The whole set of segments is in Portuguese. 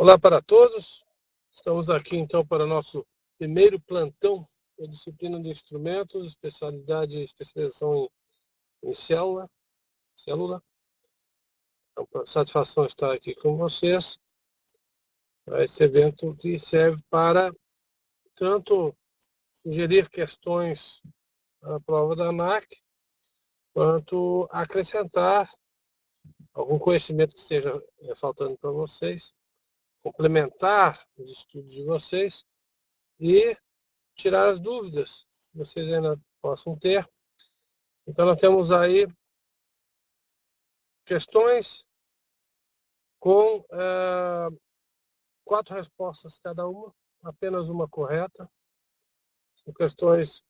Olá para todos, estamos aqui então para o nosso primeiro plantão da disciplina de instrumentos, especialização em célula. É uma satisfação estar aqui com vocês, para esse evento que serve para tanto sugerir questões à prova da ANAC, quanto acrescentar algum conhecimento que esteja faltando para vocês, complementar os estudos de vocês e tirar as dúvidas que vocês ainda possam ter. Então, nós temos aí questões com 4 respostas cada uma, apenas uma correta. São questões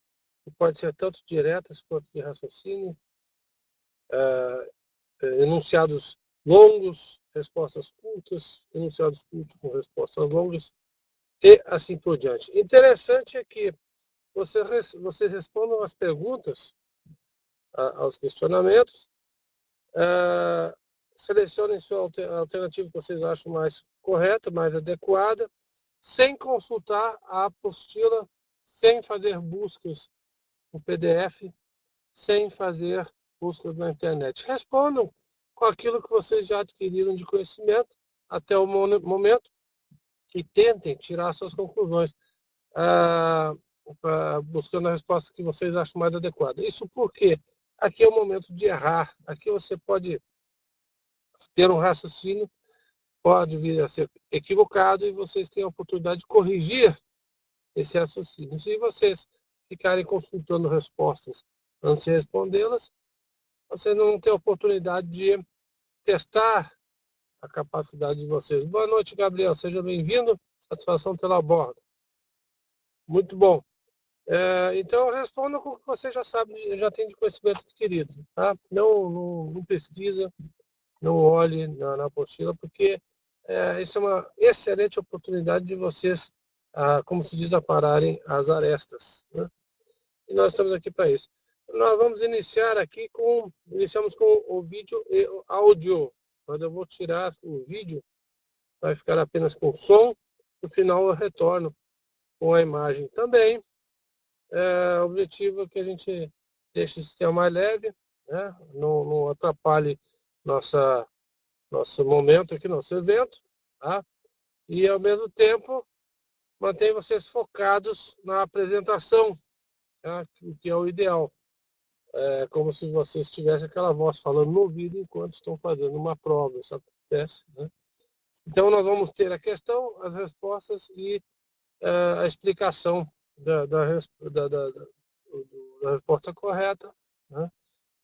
que podem ser tanto diretas quanto de raciocínio, enunciados longos, respostas curtas, enunciados curtos com respostas longas, e assim por diante. Interessante é que vocês respondam as perguntas, aos questionamentos, selecionem sua alternativa que vocês acham mais correta, mais adequada, sem consultar a apostila, sem fazer buscas no PDF, sem fazer buscas na internet. Respondam com aquilo que vocês já adquiriram de conhecimento até o momento e tentem tirar suas conclusões, buscando a resposta que vocês acham mais adequada. Isso porque aqui é o momento de errar. Aqui você pode ter um raciocínio, pode vir a ser equivocado e vocês têm a oportunidade de corrigir esse raciocínio. Se vocês ficarem consultando respostas antes de respondê-las, vocês não vão ter a oportunidade de testar a capacidade de vocês. Boa noite, Gabriel. Seja bem-vindo. Satisfação tê-lo a bordo. Muito bom. Então, responda com o que você já sabe, já tem de conhecimento adquirido. Tá? Não pesquisa, não olhe na apostila, porque isso é uma excelente oportunidade de vocês, como se diz, apararem as arestas. Né? E nós estamos aqui para isso. Nós vamos iniciar aqui iniciamos com o vídeo e o áudio. Quando eu vou tirar o vídeo, vai ficar apenas com som. No final eu retorno com a imagem também. O objetivo é que a gente deixe o sistema mais leve, né? Não atrapalhe nosso momento aqui, nosso evento, tá? E ao mesmo tempo mantenha vocês focados na apresentação, tá? O que é o ideal. É como se vocês tivessem aquela voz falando no ouvido enquanto estão fazendo uma prova, isso acontece, né? Então nós vamos ter a questão, as respostas e a explicação da resposta correta, né?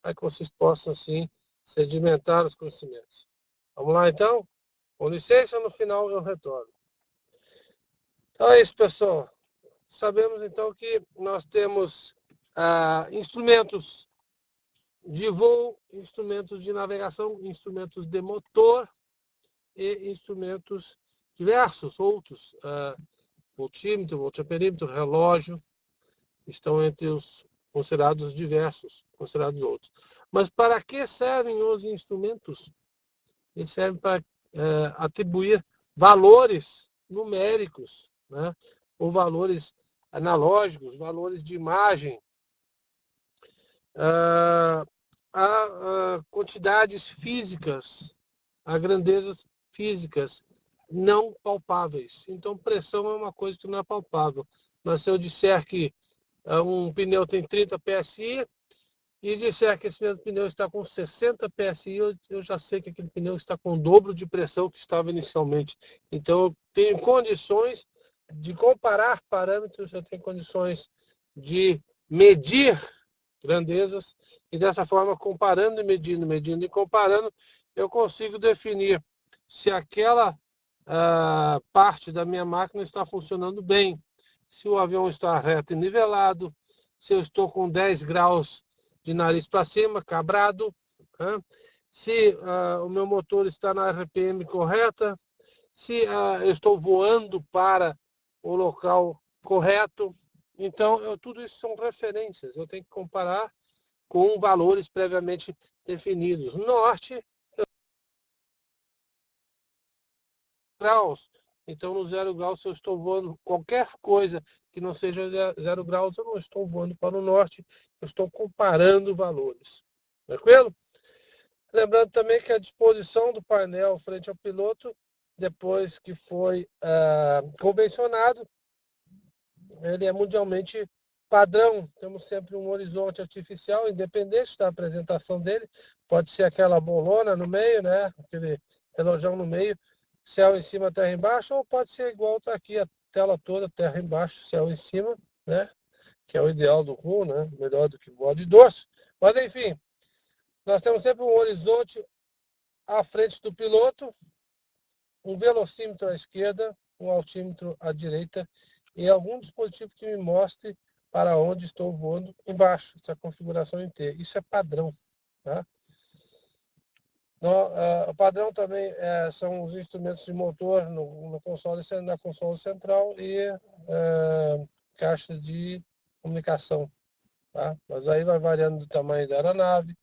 Para que vocês possam, assim, sedimentar os conhecimentos. Vamos lá, então? Com licença, no final eu retorno. Então é isso, pessoal. Sabemos, então, que nós temos instrumentos de voo, instrumentos de navegação, instrumentos de motor e instrumentos diversos, outros, voltímetro, voltamperímetro, relógio, estão entre os considerados diversos, considerados outros. Mas para que servem os instrumentos? Eles servem para atribuir valores numéricos, né? Ou valores analógicos, valores de imagem, a quantidades físicas, a grandezas físicas não palpáveis. Então, pressão é uma coisa que não é palpável. Mas se eu disser que um pneu tem 30 PSI e disser que esse mesmo pneu está com 60 PSI, eu já sei que aquele pneu está com o dobro de pressão que estava inicialmente. Então, eu tenho condições de comparar parâmetros, eu tenho condições de medir grandezas, e dessa forma, comparando e medindo e comparando, eu consigo definir se aquela parte da minha máquina está funcionando bem, se o avião está reto e nivelado, se eu estou com 10 graus de nariz para cima, cabrado, né? Se o meu motor está na RPM correta, se eu estou voando para o local correto. Então, tudo isso são referências. Eu tenho que comparar com valores previamente definidos. Norte, graus. Então, no 0 graus, se eu estou voando qualquer coisa que não seja 0 graus, eu não estou voando para o norte, eu estou comparando valores. Tranquilo? Lembrando também que a disposição do painel frente ao piloto, depois que foi convencionado, ele é mundialmente padrão. Temos sempre um horizonte artificial, independente da apresentação dele. Pode ser aquela bolona no meio, né? Aquele relojão no meio, céu em cima, terra embaixo, ou pode ser igual está aqui, a tela toda, terra embaixo, céu em cima, né? Que é o ideal do voo, né? Melhor do que voar de dorso. Mas, enfim, nós temos sempre um horizonte à frente do piloto, um velocímetro à esquerda, um altímetro à direita e algum dispositivo que me mostre para onde estou voando embaixo, essa configuração em T. Isso é padrão. Tá? O padrão também são os instrumentos de motor no console, na console central e caixas de comunicação. Tá? Mas aí vai variando do tamanho da aeronave,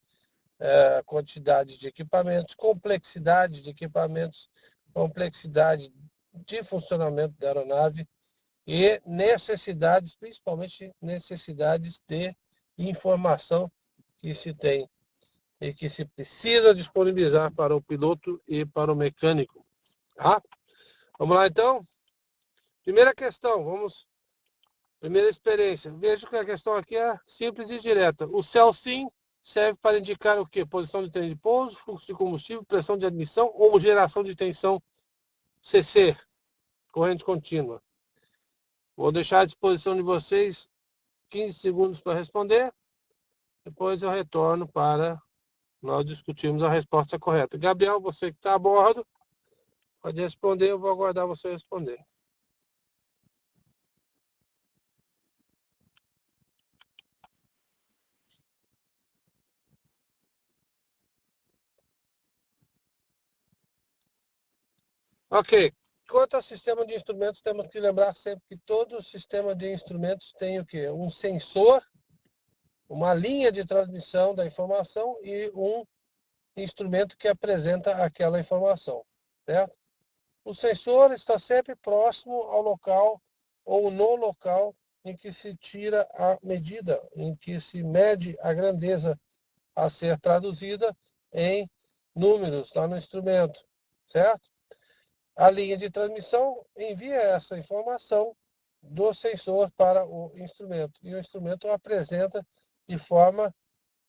quantidade de equipamentos, complexidade de equipamentos, complexidade de funcionamento da aeronave e necessidades, principalmente necessidades de informação que se tem e que se precisa disponibilizar para o piloto e para o mecânico. Tá? Vamos lá, então? Primeira questão, primeira experiência. Veja que a questão aqui é simples e direta. O CELSIM serve para indicar o quê? Posição de trem de pouso, fluxo de combustível, pressão de admissão ou geração de tensão CC, corrente contínua. Vou deixar à disposição de vocês 15 segundos para responder. Depois eu retorno para nós discutirmos a resposta correta. Gabriel, você que está a bordo, pode responder, eu vou aguardar você responder. Ok. Quanto ao sistema de instrumentos, temos que lembrar sempre que todo sistema de instrumentos tem o quê? Um sensor, uma linha de transmissão da informação e um instrumento que apresenta aquela informação, certo? O sensor está sempre próximo ao local ou no local em que se tira a medida, em que se mede a grandeza a ser traduzida em números lá no instrumento, certo? A linha de transmissão envia essa informação do sensor para o instrumento e o instrumento apresenta de forma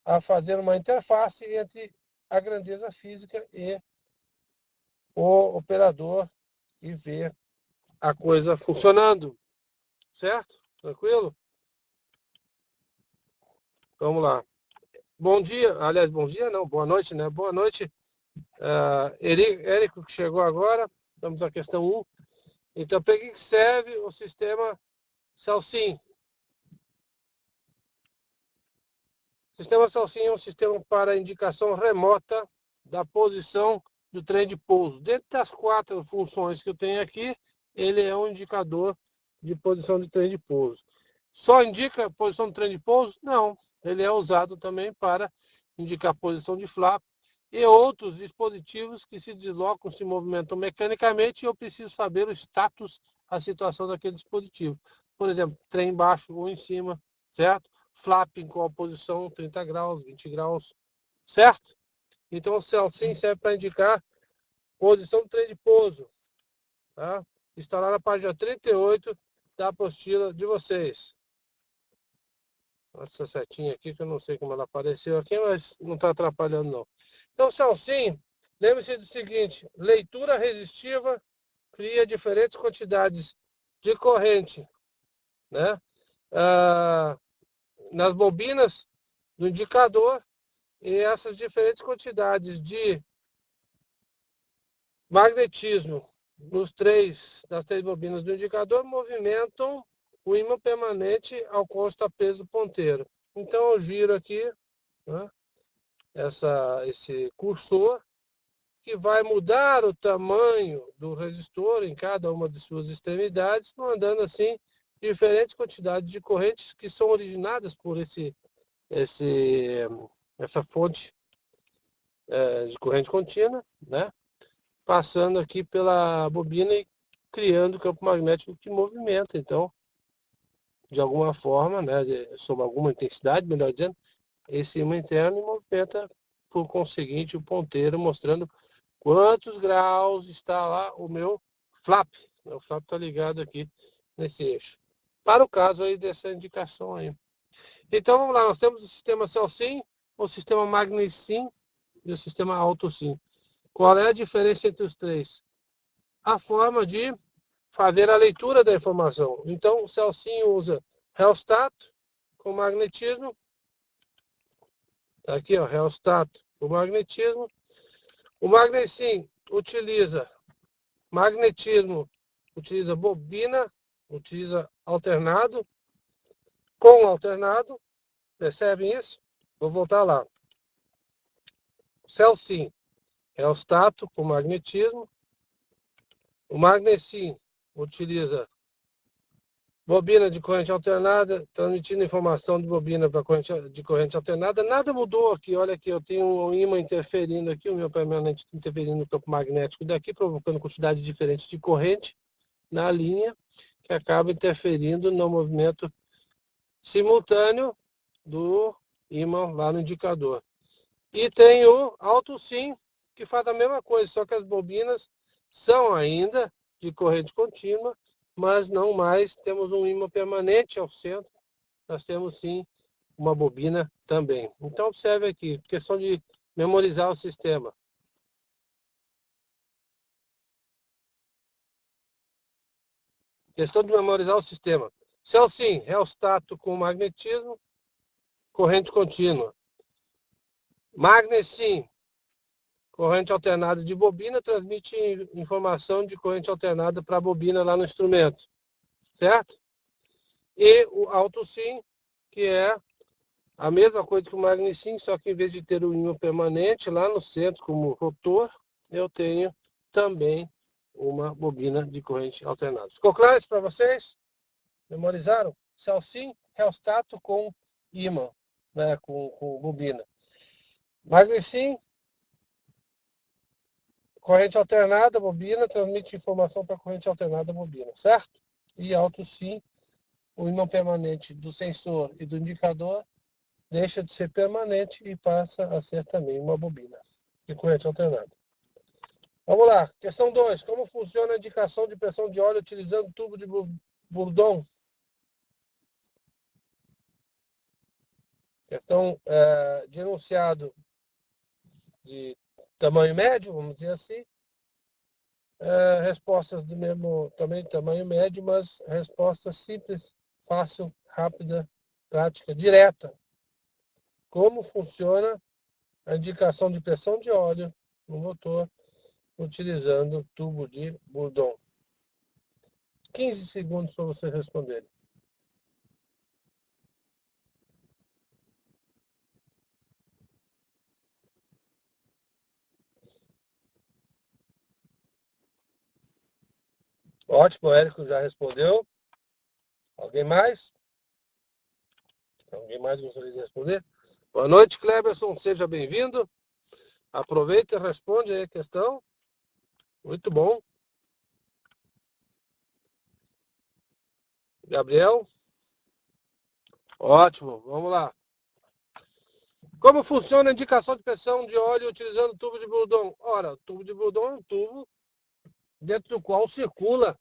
a fazer uma interface entre a grandeza física e o operador e ver a coisa funcionando, certo? Tranquilo? Vamos lá. Bom dia, aliás, bom dia não, boa noite, né? Boa noite, Érico, que chegou agora, vamos à questão 1. Então, para que serve o sistema CELSIM? O sistema CELSIM é um sistema para indicação remota da posição do trem de pouso. Dentro das 4 funções que eu tenho aqui, ele é um indicador de posição de trem de pouso. Só indica a posição do trem de pouso? Não. Ele é usado também para indicar a posição de flap e outros dispositivos que se deslocam, se movimentam mecanicamente e eu preciso saber o status, a situação daquele dispositivo. Por exemplo, trem embaixo ou em cima, certo? Flap em qual posição, 30 graus, 20 graus, certo? Então o CELSIM serve para indicar posição do trem de pouso. Tá? Está lá na página 38 da apostila de vocês. Essa setinha aqui, que eu não sei como ela apareceu aqui, mas não está atrapalhando não. Então, CELSIM, lembre-se do seguinte, leitura resistiva cria diferentes quantidades de corrente, né? Nas bobinas do indicador, e essas diferentes quantidades de magnetismo nas três bobinas do indicador movimentam o ímã permanente ao qual está preso o ponteiro. Então eu giro aqui, né, esse cursor, que vai mudar o tamanho do resistor em cada uma de suas extremidades, mandando assim diferentes quantidades de correntes que são originadas por essa fonte de corrente contínua, né? passando aqui pela bobina e criando campo magnético que movimenta. Então, de alguma forma, né, sob alguma intensidade, melhor dizendo, esse ímã interno movimenta, por conseguinte, o ponteiro, mostrando quantos graus está lá o meu flap. O flap está ligado aqui nesse eixo. Para o caso aí dessa indicação aí. Então, vamos lá, nós temos o sistema CellSym, o sistema MagneSym e o sistema AutoSym. Qual é a diferença entre os três? A forma de fazer a leitura da informação. Então, o CellSym usa reostato com magnetismo. Tá aqui, ó, reostato com magnetismo. O MagneSym utiliza magnetismo, utiliza bobina, utiliza alternado com alternado. Percebem isso? Vou voltar lá. CellSym, reostato com magnetismo. O MagneSym utiliza bobina de corrente alternada, transmitindo informação de bobina para corrente alternada. Nada mudou aqui. Olha aqui, eu tenho um ímã interferindo aqui, o meu permanente interferindo no campo magnético daqui, provocando quantidades diferentes de corrente na linha, que acaba interferindo no movimento simultâneo do ímã lá no indicador. E tem o AutoSym, que faz a mesma coisa, só que as bobinas são ainda de corrente contínua, mas não mais temos um ímã permanente ao centro, nós temos sim uma bobina também. Então observe aqui, questão de memorizar o sistema. Questão de memorizar o sistema. CellSym, reostato com magnetismo, corrente contínua. MagneSym, corrente alternada de bobina, transmite informação de corrente alternada para a bobina lá no instrumento, certo? E o AutoSym, que é a mesma coisa que o MagneSym, só que em vez de ter o ímã permanente lá no centro como rotor, eu tenho também uma bobina de corrente alternada. Ficou claro isso para vocês? Memorizaram? CellSym, reostato com ímã, né, com bobina. MagneSym, corrente alternada, bobina, transmite informação para corrente alternada, bobina, certo? E AutoSym, o ímã permanente do sensor e do indicador, deixa de ser permanente e passa a ser também uma bobina de corrente alternada. Vamos lá, questão 2. Como funciona a indicação de pressão de óleo utilizando tubo de Bourdon? Questão de enunciado de tamanho médio, vamos dizer assim. Respostas do mesmo também tamanho médio, mas resposta simples, fácil, rápida, prática, direta. Como funciona a indicação de pressão de óleo no motor utilizando tubo de Bourdon? 15 segundos para vocês responderem. Ótimo, o Érico já respondeu. Alguém mais? Alguém mais gostaria de responder? Boa noite, Cleberson, seja bem-vindo. Aproveita e responde aí a questão. Muito bom. Gabriel? Ótimo, vamos lá. Como funciona a indicação de pressão de óleo utilizando tubo de Bourdon? Ora, o tubo de Bourdon é um tubo dentro do qual circula,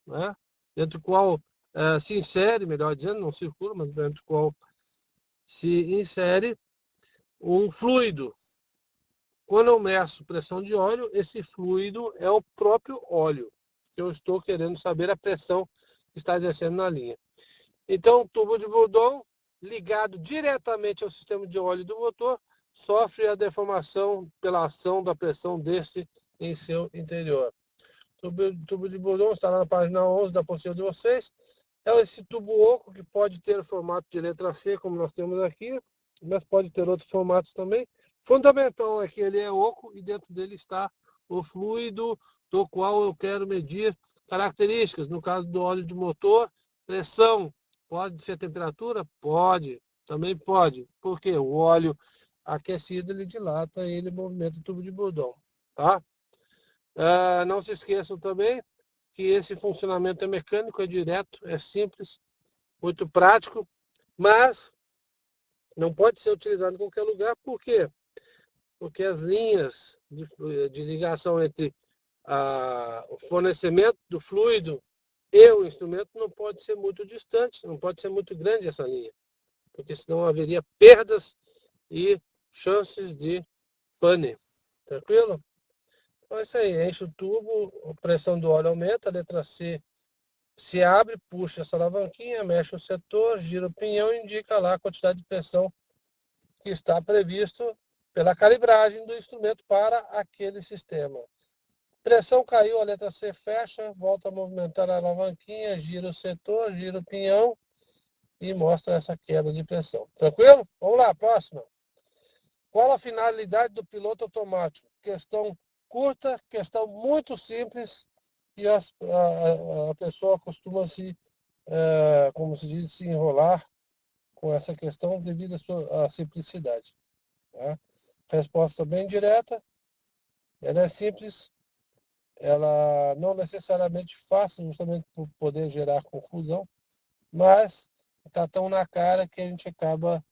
né? Dentro do qual se insere, melhor dizendo, não circula, mas dentro do qual se insere um fluido. Quando eu meço pressão de óleo, esse fluido é o próprio óleo, que eu estou querendo saber a pressão que está exercendo na linha. Então, o tubo de Bourdon, ligado diretamente ao sistema de óleo do motor, sofre a deformação pela ação da pressão deste em seu interior. O tubo de Bourdon está na página 11 da apostila de vocês. É esse tubo oco que pode ter o formato de letra C, como nós temos aqui, mas pode ter outros formatos também. Fundamental é que ele é oco e dentro dele está o fluido do qual eu quero medir características. No caso do óleo de motor, pressão. Pode ser temperatura? Pode. Também pode. Por quê? O óleo aquecido, ele dilata, ele movimenta o tubo de Bourdon. Tá? Não se esqueçam também que esse funcionamento é mecânico, é direto, é simples, muito prático, mas não pode ser utilizado em qualquer lugar. Por quê? Porque as linhas de ligação entre o fornecimento do fluido e o instrumento não pode ser muito distante, não pode ser muito grande essa linha, porque senão haveria perdas e chances de pane. Tranquilo? Então é isso aí, enche o tubo, a pressão do óleo aumenta, a letra C se abre, puxa essa alavanquinha, mexe o setor, gira o pinhão e indica lá a quantidade de pressão que está previsto pela calibragem do instrumento para aquele sistema. Pressão caiu, a letra C fecha, volta a movimentar a alavanquinha, gira o setor, gira o pinhão e mostra essa queda de pressão. Tranquilo? Vamos lá, próxima. Qual a finalidade do piloto automático? Questão curta, questão muito simples e a pessoa costuma como se diz, se enrolar com essa questão devido à simplicidade. Tá? Resposta bem direta, ela é simples, ela não necessariamente fácil, justamente por poder gerar confusão, mas está tão na cara que a gente acaba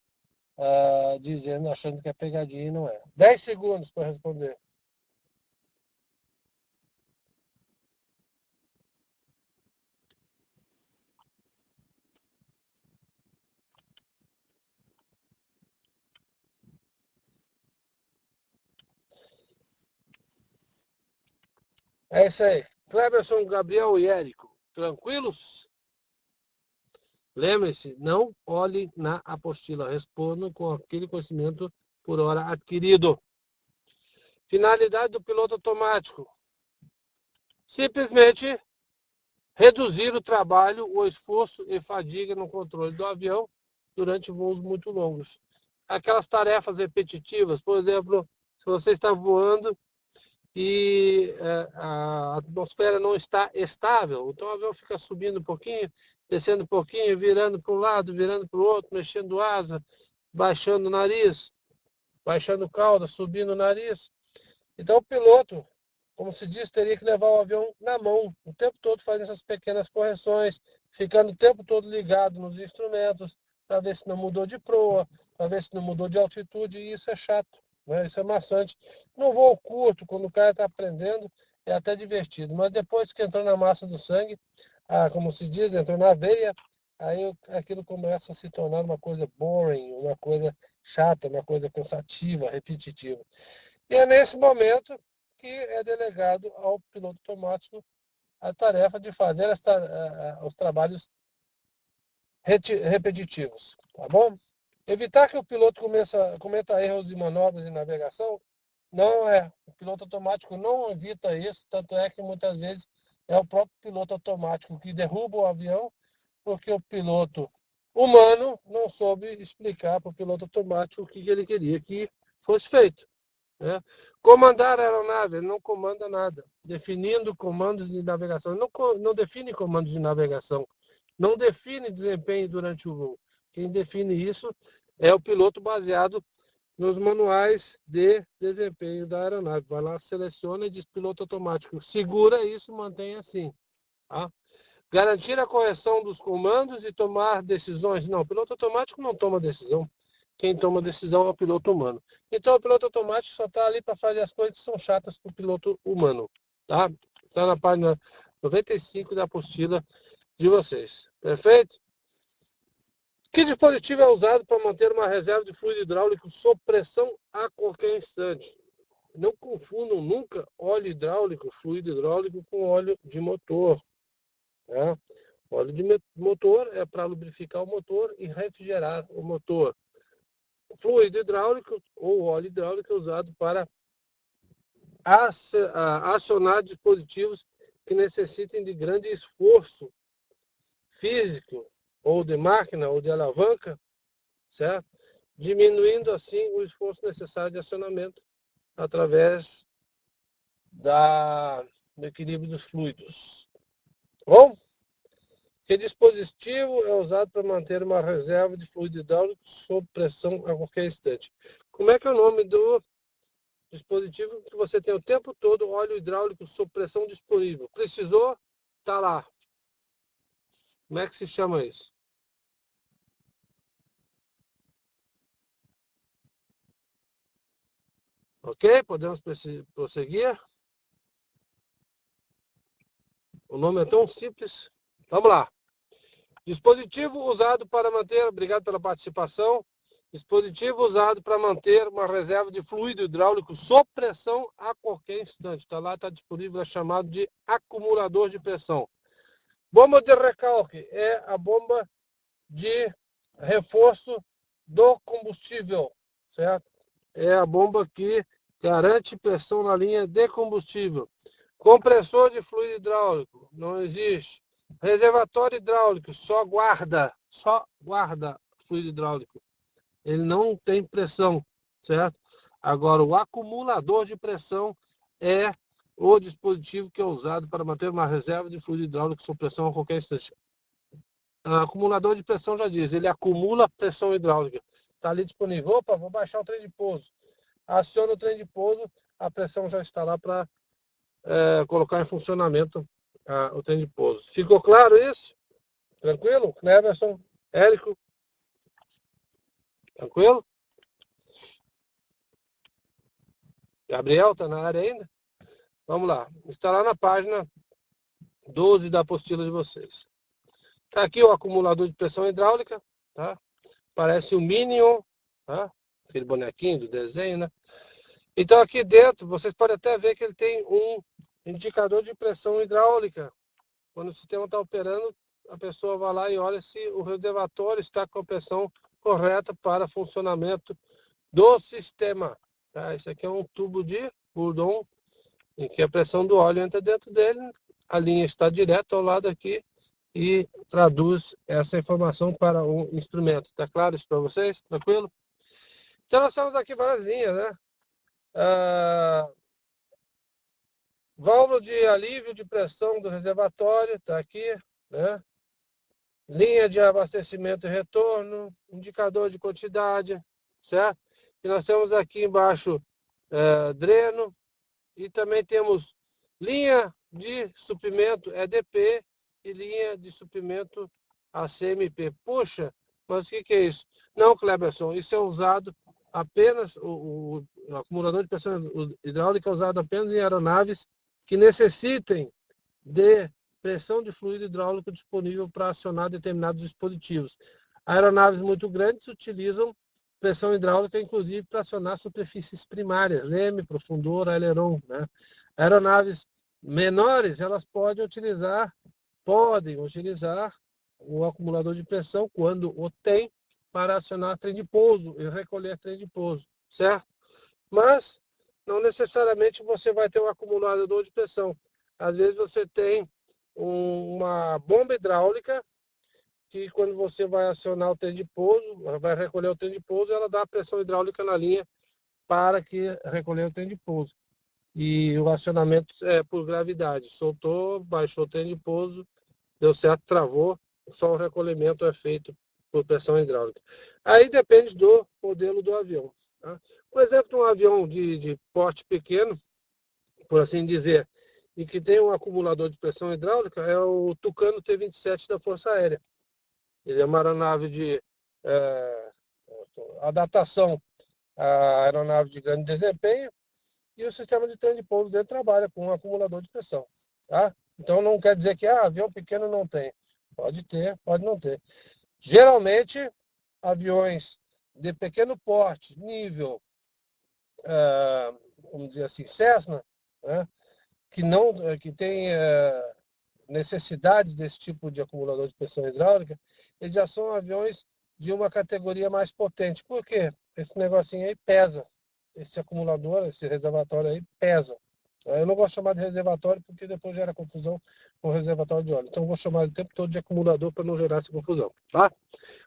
dizendo, achando que é pegadinha e não é. 10 segundos para responder. É isso aí. Cleberson, Gabriel e Érico, tranquilos? Lembre-se, não olhe na apostila, respondam com aquele conhecimento por hora adquirido. Finalidade do piloto automático: simplesmente reduzir o trabalho, o esforço e fadiga no controle do avião durante voos muito longos. Aquelas tarefas repetitivas, por exemplo, se você está voando e a atmosfera não está estável, então o avião fica subindo um pouquinho, descendo um pouquinho, virando para um lado, virando para o outro, mexendo asa, baixando o nariz, baixando cauda, subindo o nariz. Então o piloto, como se diz, teria que levar o avião na mão, o tempo todo fazendo essas pequenas correções, ficando o tempo todo ligado nos instrumentos, para ver se não mudou de proa, para ver se não mudou de altitude, e isso é chato, né? Isso é maçante. No voo curto, quando o cara está aprendendo, é até divertido, mas depois que entrou na massa do sangue, como se diz, entrou na veia, aí aquilo começa a se tornar uma coisa boring, uma coisa chata, uma coisa cansativa, repetitiva. E é nesse momento que é delegado ao piloto automático a tarefa de fazer os trabalhos repetitivos, tá bom? Evitar que o piloto cometa erros de manobras de navegação, não é. O piloto automático não evita isso, tanto é que muitas vezes é o próprio piloto automático que derruba o avião, porque o piloto humano não soube explicar para o piloto automático o que ele queria que fosse feito. Né? Comandar a aeronave, ele não comanda nada. Definindo comandos de navegação, ele não define comandos de navegação, não define desempenho durante o voo. Quem define isso é o piloto baseado nos manuais de desempenho da aeronave. Vai lá, seleciona e diz piloto automático. Segura isso, mantém assim. Tá? Garantir a correção dos comandos e tomar decisões. Não, o piloto automático não toma decisão. Quem toma decisão é o piloto humano. Então, o piloto automático só está ali para fazer as coisas que são chatas para o piloto humano. Tá? Está na página 95 da apostila de vocês. Perfeito? Que dispositivo é usado para manter uma reserva de fluido hidráulico sob pressão a qualquer instante? Não confundam nunca óleo hidráulico, fluido hidráulico, com óleo de motor. Né? Óleo de motor é para lubrificar o motor e refrigerar o motor. O fluido hidráulico ou óleo hidráulico é usado para acionar dispositivos que necessitem de grande esforço físico, ou de máquina, ou de alavanca, certo? Diminuindo assim o esforço necessário de acionamento através do equilíbrio dos fluidos. Bom? Que dispositivo é usado para manter uma reserva de fluido hidráulico sob pressão a qualquer instante? Como é que é o nome dispositivo que você tem o tempo todo óleo hidráulico sob pressão disponível. Precisou? Tá lá. Como é que se chama isso? Ok? Podemos prosseguir? O nome é tão simples. Vamos lá. Dispositivo usado para manter, obrigado pela participação. Dispositivo usado para manter uma reserva de fluido hidráulico sob pressão a qualquer instante. Está lá, está disponível, é chamado de acumulador de pressão. Bomba de recalque é a bomba de reforço do combustível, certo? É a bomba que garante pressão na linha de combustível. Compressor de fluido hidráulico, não existe. Reservatório hidráulico, só guarda fluido hidráulico. Ele não tem pressão, certo? Agora, o acumulador de pressão é o dispositivo que é usado para manter uma reserva de fluido hidráulico sob pressão a qualquer instante. O acumulador de pressão já diz, ele acumula pressão hidráulica. Está ali disponível. Opa, vou baixar o trem de pouso. Aciona o trem de pouso, a pressão já está lá para colocar em funcionamento o trem de pouso. Ficou claro isso? Tranquilo? Cleberson, Érico? Tranquilo? Gabriel, está na área ainda? Vamos lá. Está lá na página 12 da apostila de vocês. Está aqui o acumulador de pressão hidráulica, tá? Parece o Minion, tá? Aquele bonequinho do desenho, né? Então aqui dentro, vocês podem até ver que ele tem um indicador de pressão hidráulica. Quando o sistema está operando, a pessoa vai lá e olha se o reservatório está com a pressão correta para funcionamento do sistema. Tá? Esse aqui é um tubo de Bourdon, em que a pressão do óleo entra dentro dele, a linha está direto ao lado aqui e traduz essa informação para um instrumento. Está claro isso para vocês? Tranquilo? Então nós temos aqui várias linhas, né? Válvula de alívio de pressão do reservatório, está aqui, né? Linha de abastecimento e retorno, indicador de quantidade, certo? E nós temos aqui embaixo dreno, e também temos linha de suprimento EDP e linha de suprimento ACMP. Puxa, mas o que é isso? Não, Cleberson, isso é usado apenas, o acumulador de pressão hidráulica é usado apenas em aeronaves que necessitem de pressão de fluido hidráulico disponível para acionar determinados dispositivos. Aeronaves muito grandes utilizam pressão hidráulica, inclusive, para acionar superfícies primárias, leme, profundor, aileron, né? Aeronaves menores, elas podem utilizar o acumulador de pressão, quando o tem, para acionar trem de pouso e recolher trem de pouso, certo? Mas não necessariamente você vai ter um acumulador de pressão. Às vezes você tem uma bomba hidráulica que, quando você vai acionar o trem de pouso, vai recolher o trem de pouso, ela dá pressão hidráulica na linha para que recolher o trem de pouso. E o acionamento é por gravidade. Soltou, baixou o trem de pouso, deu certo, travou, só o recolhimento é feito por pressão hidráulica. Aí depende do modelo do avião. Tá? Por exemplo, um avião de porte pequeno, por assim dizer, e que tem um acumulador de pressão hidráulica, é o Tucano T-27 da Força Aérea. Ele é uma aeronave de adaptação à aeronave de grande desempenho, e o sistema de trem de pouso dele trabalha com um acumulador de pressão. Tá? Então não quer dizer que avião pequeno não tem. Pode ter, pode não ter. Geralmente, aviões de pequeno porte, nível, vamos dizer assim, Cessna, né? que tem necessidade desse tipo de acumulador de pressão hidráulica, eles já são aviões de uma categoria mais potente. Por quê? Esse negocinho aí pesa. Esse acumulador, esse reservatório aí pesa. Eu não gosto de chamar de reservatório porque depois gera confusão com o reservatório de óleo. Então eu vou chamar o tempo todo de acumulador para não gerar essa confusão, tá?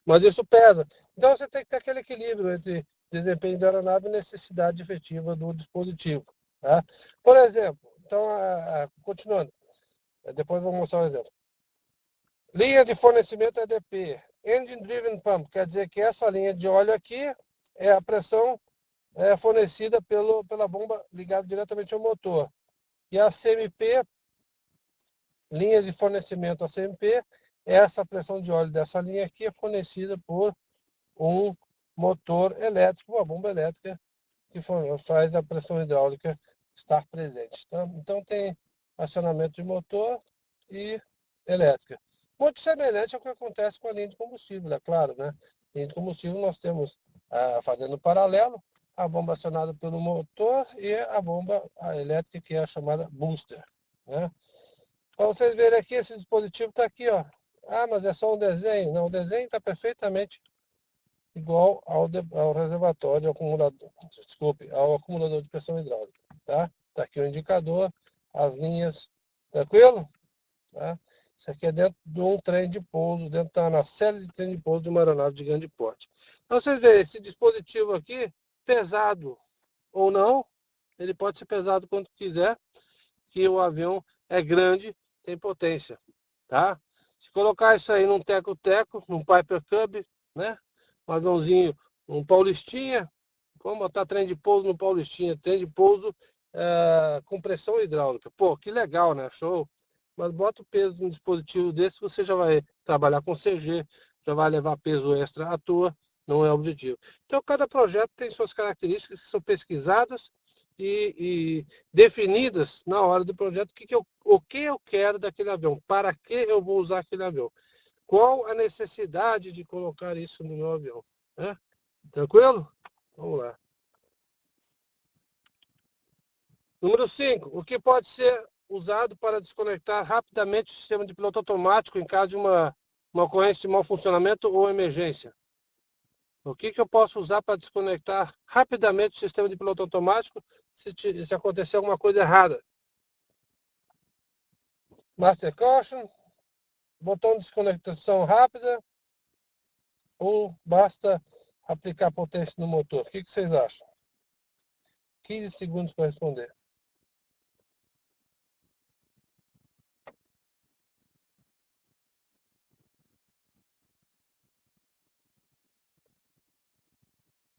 Mas isso pesa. Então você tem que ter aquele equilíbrio entre desempenho da aeronave e necessidade efetiva do dispositivo, tá? Por exemplo, então, continuando, depois vou mostrar um exemplo. Linha de fornecimento EDP, Engine Driven Pump, quer dizer que essa linha de óleo aqui é a pressão é fornecida pela bomba ligada diretamente ao motor. E a CMP, linha de fornecimento a CMP, essa pressão de óleo dessa linha aqui é fornecida por um motor elétrico, uma bomba elétrica, que faz a pressão hidráulica estar presente. Tá? Então tem acionamento de motor e elétrica. Muito semelhante ao que acontece com a linha de combustível, é claro, né? Linha de combustível nós temos, fazendo paralelo, a bomba acionada pelo motor e a bomba elétrica, que é a chamada booster. Né? Para vocês verem aqui, esse dispositivo está aqui, ó. Ah, mas é só um desenho. Não, o desenho está perfeitamente igual ao reservatório, ao acumulador, desculpe, ao acumulador de pressão hidráulica. Tá? Tá aqui o indicador, as linhas, tranquilo? Tá? Isso aqui é dentro de um trem de pouso, dentro da nacelle de trem de pouso de uma aeronave de grande porte. Então, vocês veem, esse dispositivo aqui, pesado ou não, ele pode ser pesado quanto quiser, que o avião é grande, tem potência, tá? Se colocar isso aí num teco-teco, num Piper Cub, né? Um aviãozinho, um Paulistinha, vamos botar trem de pouso no Paulistinha, trem de pouso com pressão hidráulica. Pô, que legal, né? Show. Mas bota o peso num dispositivo desse, você já vai trabalhar com CG, já vai levar peso extra à toa, não é o objetivo. Então, cada projeto tem suas características que são pesquisadas e definidas na hora do projeto o que eu quero daquele avião, para que eu vou usar aquele avião, qual a necessidade de colocar isso no meu avião. Né? Tranquilo? Vamos lá. Número 5. O que pode ser usado para desconectar rapidamente o sistema de piloto automático em caso de uma ocorrência de mau funcionamento ou emergência? O que eu posso usar para desconectar rapidamente o sistema de piloto automático se acontecer alguma coisa errada? Master Caution, botão de desconectação rápida, ou basta aplicar potência no motor? O que vocês acham? 15 segundos para responder.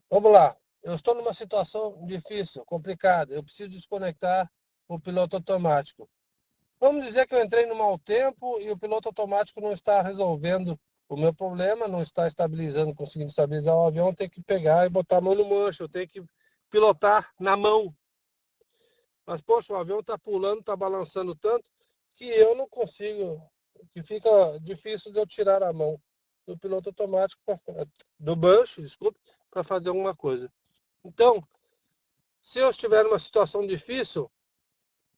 Vamos lá. Eu estou numa situação difícil, complicada. Eu preciso desconectar o piloto automático. Vamos dizer que eu entrei no mau tempo e o piloto automático não está resolvendo o meu problema, não está estabilizando, conseguindo estabilizar o avião. Eu tenho que pegar e botar a mão no manche. Eu tenho que pilotar na mão. Mas, poxa, o avião está pulando, está balançando tanto que eu não consigo, que fica difícil de eu tirar a mão do piloto automático, do manche, desculpe, para fazer alguma coisa. Então, se eu estiver numa situação difícil,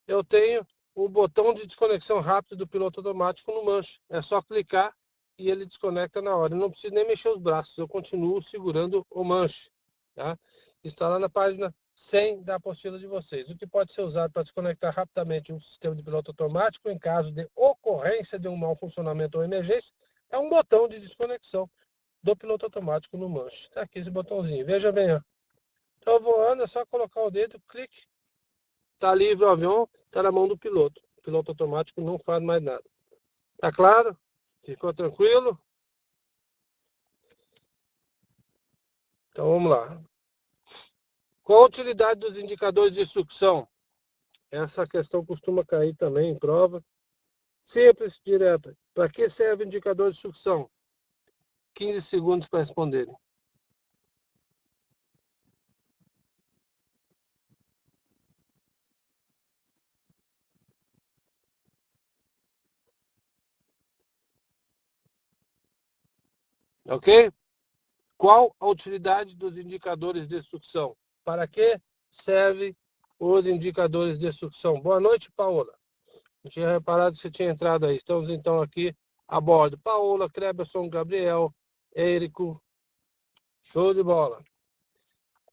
eu tenho o botão de desconexão rápido do piloto automático no manche. É só clicar e ele desconecta na hora. Eu não preciso nem mexer os braços, eu continuo segurando o manche. Tá? Está lá na página 100 da apostila de vocês. O que pode ser usado para desconectar rapidamente um sistema de piloto automático em caso de ocorrência de um mau funcionamento ou emergência é um botão de desconexão do piloto automático no manche. Está aqui esse botãozinho. Veja bem, ó. Estou voando, é só colocar o dedo, clique. Está livre o avião, está na mão do piloto. O piloto automático não faz mais nada. Tá claro? Ficou tranquilo? Então vamos lá. Qual a utilidade dos indicadores de sucção? Essa questão costuma cair também em prova. Simples, direta. Para que serve o indicador de sucção? 15 segundos para responderem. Ok? Qual a utilidade dos indicadores de sucção? Para que serve os indicadores de sucção? Boa noite, Paola. Não tinha reparado que você tinha entrado aí. Estamos então aqui a bordo. Paola, Kleberson, Gabriel, Érico. Show de bola.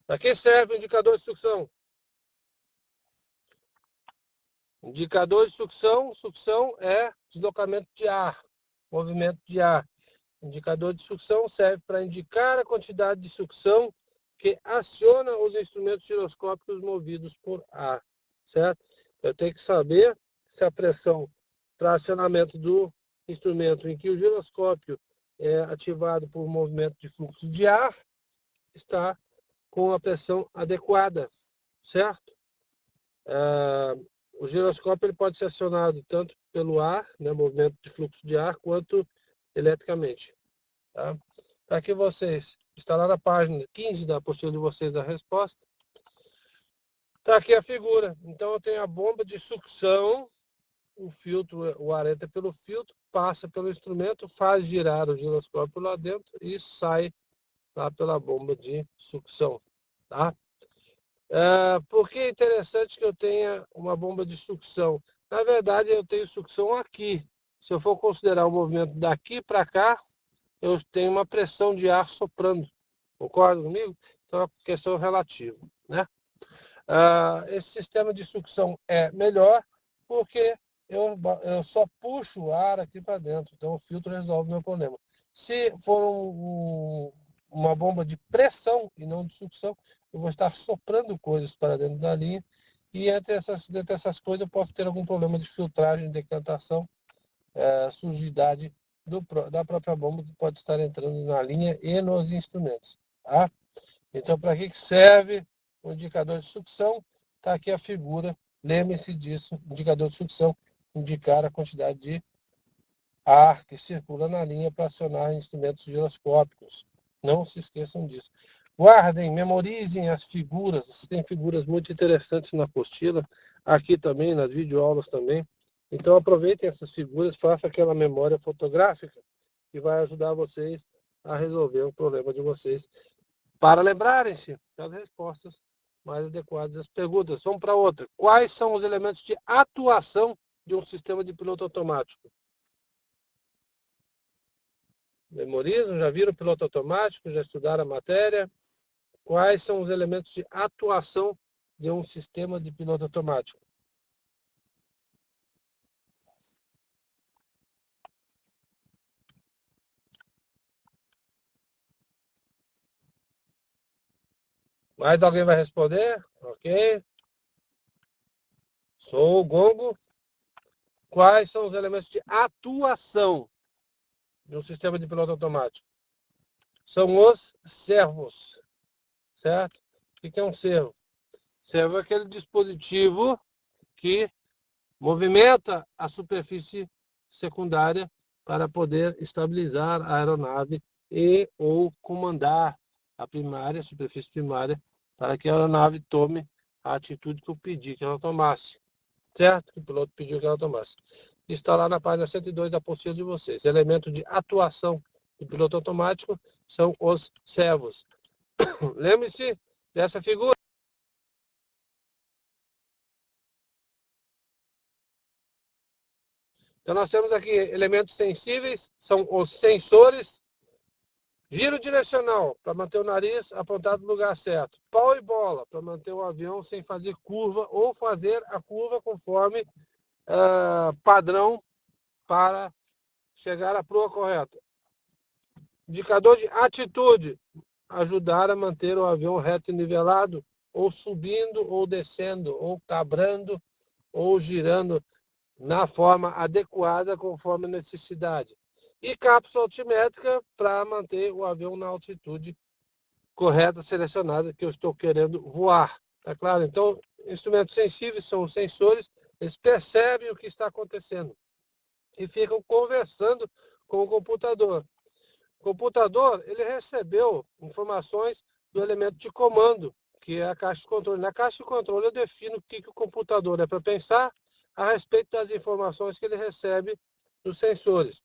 Para que serve o indicador de sucção? Indicador de sucção, sucção é deslocamento de ar, movimento de ar. Indicador de sucção serve para indicar a quantidade de sucção que aciona os instrumentos giroscópicos movidos por ar, certo? Eu tenho que saber se a pressão para acionamento do instrumento em que o giroscópio é ativado por movimento de fluxo de ar está com a pressão adequada, certo? O giroscópio ele pode ser acionado tanto pelo ar, né, movimento de fluxo de ar, quanto eletricamente. Tá? Para que vocês, está lá na página 15 da apostila de vocês a resposta. Está aqui a figura. Então eu tenho a bomba de sucção, o filtro, o ar entra pelo filtro, passa pelo instrumento, faz girar o giroscópio lá dentro e sai lá pela bomba de sucção. Tá? Por que é interessante que eu tenha uma bomba de sucção? Na verdade, eu tenho sucção aqui. Se eu for considerar o movimento daqui para cá, eu tenho uma pressão de ar soprando. Concorda comigo? Então, é uma questão relativa, né? Esse sistema de sucção é melhor porque eu só puxo o ar aqui para dentro. Então, o filtro resolve o meu problema. Se for uma bomba de pressão e não de sucção, eu vou estar soprando coisas para dentro da linha e entre essas coisas eu posso ter algum problema de filtragem, decantação, sujidade da própria bomba que pode estar entrando na linha e nos instrumentos. Tá? Então, para que serve o indicador de sucção? Está aqui a figura, lembre-se disso, indicador de sucção, indicar a quantidade de ar que circula na linha para acionar instrumentos giroscópicos. Não se esqueçam disso. Guardem, memorizem as figuras. Tem figuras muito interessantes na apostila, aqui também, nas videoaulas também. Então, aproveitem essas figuras, façam aquela memória fotográfica que vai ajudar vocês a resolver o problema de vocês, para lembrarem-se das respostas mais adequadas às perguntas. Vamos para outra. Quais são os elementos de atuação de um sistema de piloto automático? Memorizam? Já viram o piloto automático? Já estudaram a matéria? Quais são os elementos de atuação de um sistema de piloto automático? Mais alguém vai responder? Ok. Sou o gongo. Quais são os elementos de atuação de um sistema de piloto automático? São os servos, certo? O que é um servo? Servo é aquele dispositivo que movimenta a superfície secundária para poder estabilizar a aeronave e ou comandar a primária, a superfície primária, para que a aeronave tome a atitude que eu pedi que ela tomasse. Certo? Que o piloto pediu que ela tomasse. Está lá na página 102 da apostila de vocês. Elementos de atuação do piloto automático são os servos. Lembre-se dessa figura. Então, nós temos aqui elementos sensíveis, são os sensores. Giro direcional, para manter o nariz apontado no lugar certo. Pau e bola, para manter o avião sem fazer curva ou fazer a curva conforme padrão para chegar à proa correta. Indicador de atitude, ajudar a manter o avião reto e nivelado, ou subindo, ou descendo, ou cabrando, ou girando na forma adequada conforme a necessidade. E cápsula altimétrica para manter o avião na altitude correta, selecionada, que eu estou querendo voar. Tá claro? Então, instrumentos sensíveis são os sensores, eles percebem o que está acontecendo e ficam conversando com o computador. O computador, ele recebeu informações do elemento de comando, que é a caixa de controle. Na caixa de controle eu defino o que o computador é para pensar a respeito das informações que ele recebe dos sensores.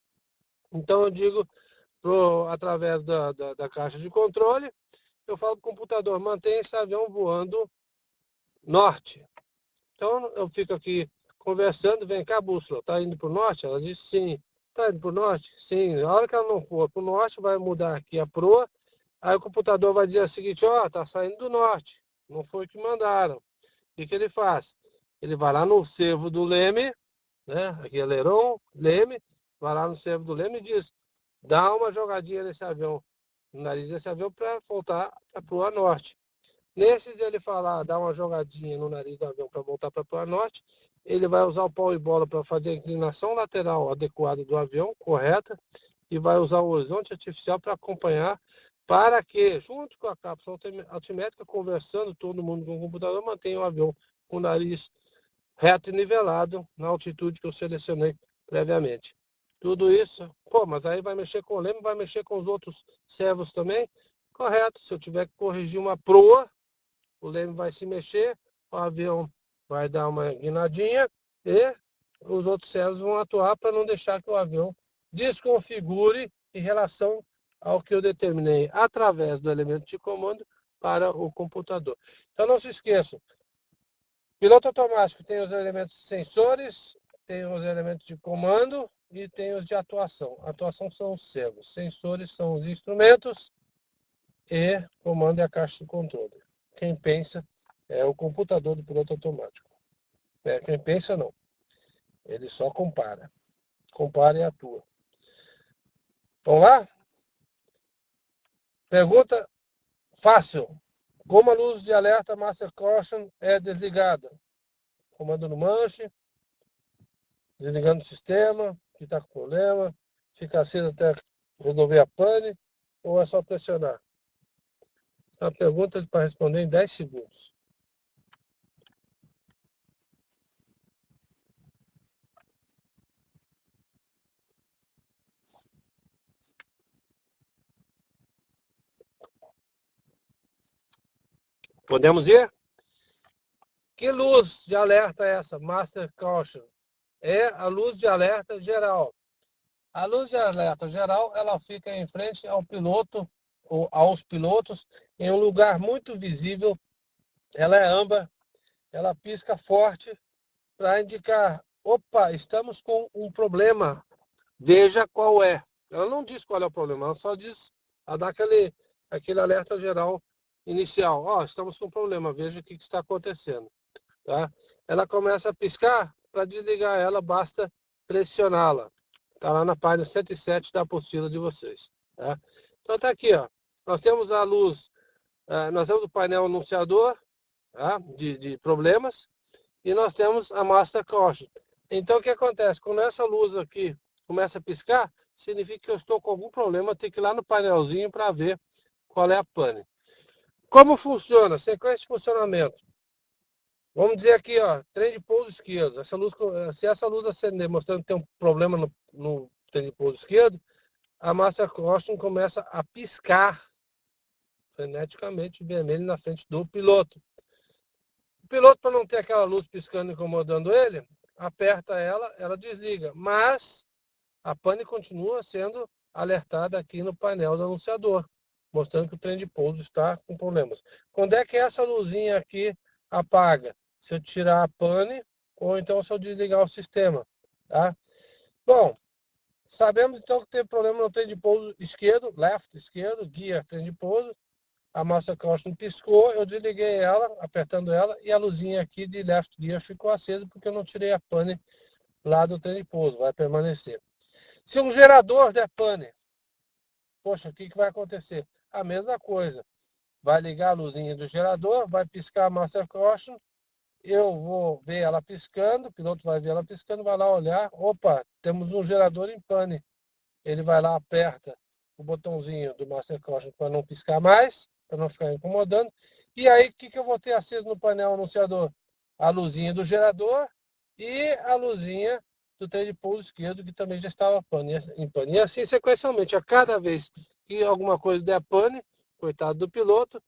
Então, eu digo, através da caixa de controle, eu falo para o computador, mantenha esse avião voando norte. Então, eu fico aqui conversando, vem cá, bússola, está indo para o norte? Ela diz sim. Está indo para o norte? Sim. A hora que ela não for para o norte, vai mudar aqui a proa, aí o computador vai dizer o seguinte, ó, está saindo do norte, não foi o que mandaram. O que ele faz? Ele vai lá no servo do leme, né? Aqui é aileron, leme, vai lá no servo do leme e diz, dá uma jogadinha nesse avião, no nariz desse avião para voltar para a proa norte. Nesse de ele falar, dar uma jogadinha no nariz do avião para voltar para a proa norte, ele vai usar o pau e bola para fazer a inclinação lateral adequada do avião, correta, e vai usar o horizonte artificial para acompanhar, para que, junto com a cápsula altimétrica, conversando todo mundo com o computador, mantenha o avião com o nariz reto e nivelado na altitude que eu selecionei previamente. Tudo isso, mas aí vai mexer com o leme, vai mexer com os outros servos também? Correto, se eu tiver que corrigir uma proa, o leme vai se mexer, o avião vai dar uma guinadinha e os outros servos vão atuar para não deixar que o avião desconfigure em relação ao que eu determinei através do elemento de comando para o computador. Então não se esqueçam, piloto automático tem os elementos sensores, tem os elementos de comando e tem os de atuação. Atuação são os servos, sensores são os instrumentos e comando é a caixa de controle. Quem pensa é o computador do piloto automático. Quem pensa não. Ele só compara. Compara e atua. Vamos lá? Pergunta fácil. Como a luz de alerta Master Caution é desligada? Comando no manche, desligando o sistema, que está com problema, fica acesa até resolver a pane, ou é só pressionar? É uma pergunta para responder em 10 segundos. Podemos ir? Que luz de alerta é essa? Master Caution. É a luz de alerta geral. A luz de alerta geral, ela fica em frente ao piloto, ou aos pilotos, em um lugar muito visível. Ela é âmbar, ela pisca forte para indicar, opa, estamos com um problema, veja qual é. Ela não diz qual é o problema, ela só diz, ela dá aquele alerta geral inicial. Estamos com um problema, veja o que está acontecendo. Tá? Ela começa a piscar, para desligar ela, basta pressioná-la. Está lá na página 107 da apostila de vocês. Tá? Então está aqui, ó. Nós temos a luz, nós temos o painel anunciador, tá? de problemas, e nós temos a Master Caution. Então o que acontece? Quando essa luz aqui começa a piscar, significa que eu estou com algum problema, tem que ir lá no painelzinho para ver qual é a pane. Como funciona? Sequência de funcionamento. Vamos dizer aqui, ó, trem de pouso esquerdo. Se essa luz acender mostrando que tem um problema no trem de pouso esquerdo, a Master Caution começa a piscar freneticamente vermelho na frente do piloto. O piloto, para não ter aquela luz piscando incomodando ele, aperta ela desliga. Mas a pane continua sendo alertada aqui no painel do anunciador, mostrando que o trem de pouso está com problemas. Quando é que essa luzinha aqui apaga? Se eu tirar a pane ou então se eu desligar o sistema. Tá? Bom, sabemos então que teve problema no trem de pouso esquerdo, esquerdo, guia, trem de pouso. A Master Caution piscou, eu desliguei ela, apertando ela, e a luzinha aqui de left gear ficou acesa porque eu não tirei a pane lá do trem de pouso, vai permanecer. Se um gerador der pane, poxa, o que vai acontecer? A mesma coisa. Vai ligar a luzinha do gerador, vai piscar a Master Caution, eu vou ver ela piscando, o piloto vai ver ela piscando, vai lá olhar, opa, temos um gerador em pane. Ele vai lá, aperta o botãozinho do Master Caution para não piscar mais, para não ficar incomodando. E aí, o que eu vou ter aceso no painel anunciador? A luzinha do gerador e a luzinha do trem de pouso esquerdo, que também já estava em pane. E assim, sequencialmente, a cada vez que alguma coisa der pane, coitado do piloto,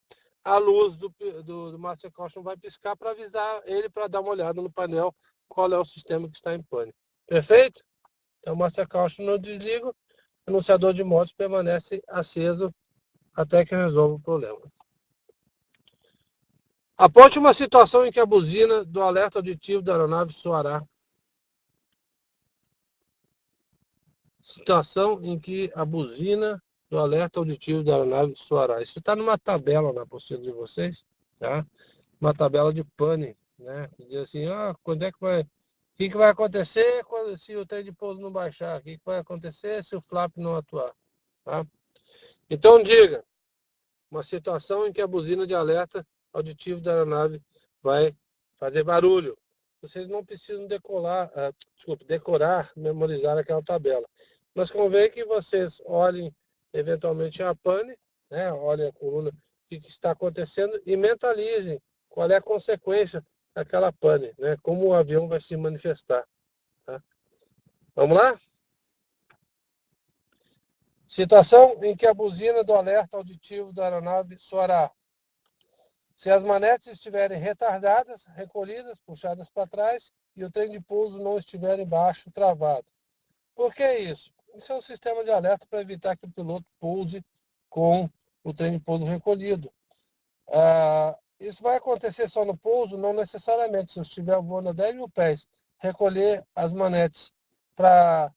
a luz do Master Caution vai piscar para avisar ele para dar uma olhada no painel qual é o sistema que está em pane. Perfeito? Então, o Master Caution não desliga, o anunciador de motos permanece aceso até que resolva o problema. Aponte uma situação em que a buzina do alerta auditivo da aeronave soará. Situação em que a buzina do alerta auditivo da aeronave soará. Isso está numa tabela na apostila de vocês, tá? Uma tabela de pane, né? Que diz assim, quando é que vai... O que vai acontecer se o trem de pouso não baixar? O que vai acontecer se o flap não atuar? Tá? Então, diga, uma situação em que a buzina de alerta auditivo da aeronave vai fazer barulho. Vocês não precisam decorar, memorizar aquela tabela. Mas convém que vocês olhem eventualmente a pane, né? Olhem a coluna, o que está acontecendo e mentalizem qual é a consequência daquela pane, né? Como o avião vai se manifestar. Tá? Vamos lá? Situação em que a buzina do alerta auditivo da aeronave soará. Se as manetes estiverem retardadas, recolhidas, puxadas para trás e o trem de pouso não estiver embaixo, travado. Por que isso? Isso é um sistema de alerta para evitar que o piloto pouse com o trem de pouso recolhido. Isso vai acontecer só no pouso? Não necessariamente. Se eu estiver voando a 10 mil pés, recolher as manetes para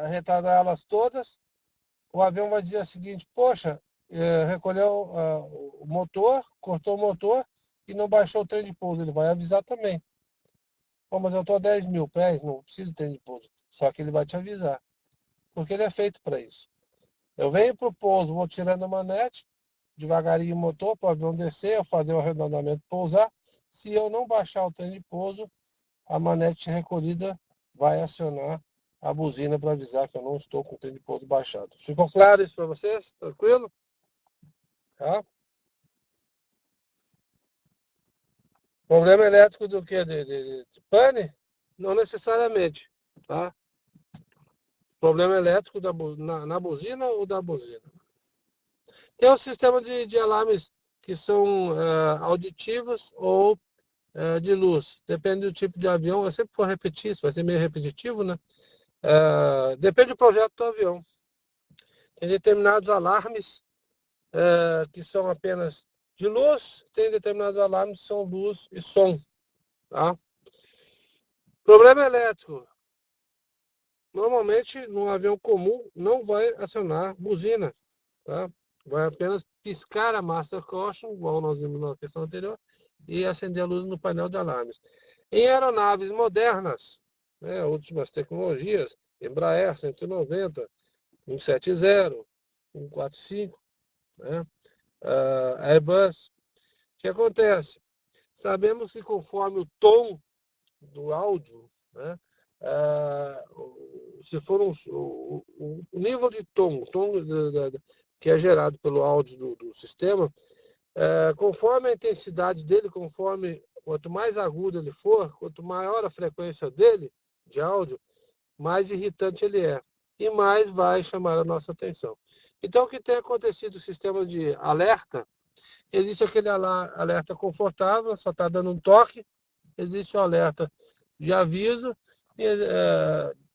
retardar elas todas, o avião vai dizer o seguinte: poxa, recolheu o motor, cortou o motor e não baixou o trem de pouso. Ele vai avisar também. Pô, mas eu estou a 10 mil pés, não preciso de trem de pouso. Só que ele vai te avisar, porque ele é feito para isso. Eu venho para o pouso, vou tirando a manete, devagarinho o motor para o avião descer, eu fazer o arredondamento, pousar. Se eu não baixar o trem de pouso, a manete recolhida vai acionar a buzina para avisar que eu não estou com o trem de pouso baixado. Ficou claro isso para vocês? Tranquilo? Tá? Problema elétrico do que? De pane? Não necessariamente. Tá? Problema elétrico na buzina ou da buzina? Tem o sistema de alarmes que são auditivos ou de luz. Depende do tipo de avião. Eu sempre vou repetir, isso vai ser meio repetitivo, né? Depende do projeto do avião. Tem determinados alarmes que são apenas de luz, tem determinados alarmes que são luz e som. Tá? Problema elétrico. Normalmente, num avião comum, não vai acionar buzina. Tá? Vai apenas piscar a master caution, igual nós vimos na questão anterior, e acender a luz no painel de alarmes. Em aeronaves modernas, né, últimas tecnologias, Embraer 190, 170, 145, né, Airbus, o que acontece? Sabemos que conforme o tom do áudio, né, se for o nível de tom, que é gerado pelo áudio do sistema, conforme a intensidade dele, conforme quanto mais agudo ele for, quanto maior a frequência dele, de áudio, mais irritante ele é. E mais vai chamar a nossa atenção. Então, o que tem acontecido no sistema de alerta, existe aquele alerta confortável, só está dando um toque, existe o alerta de aviso,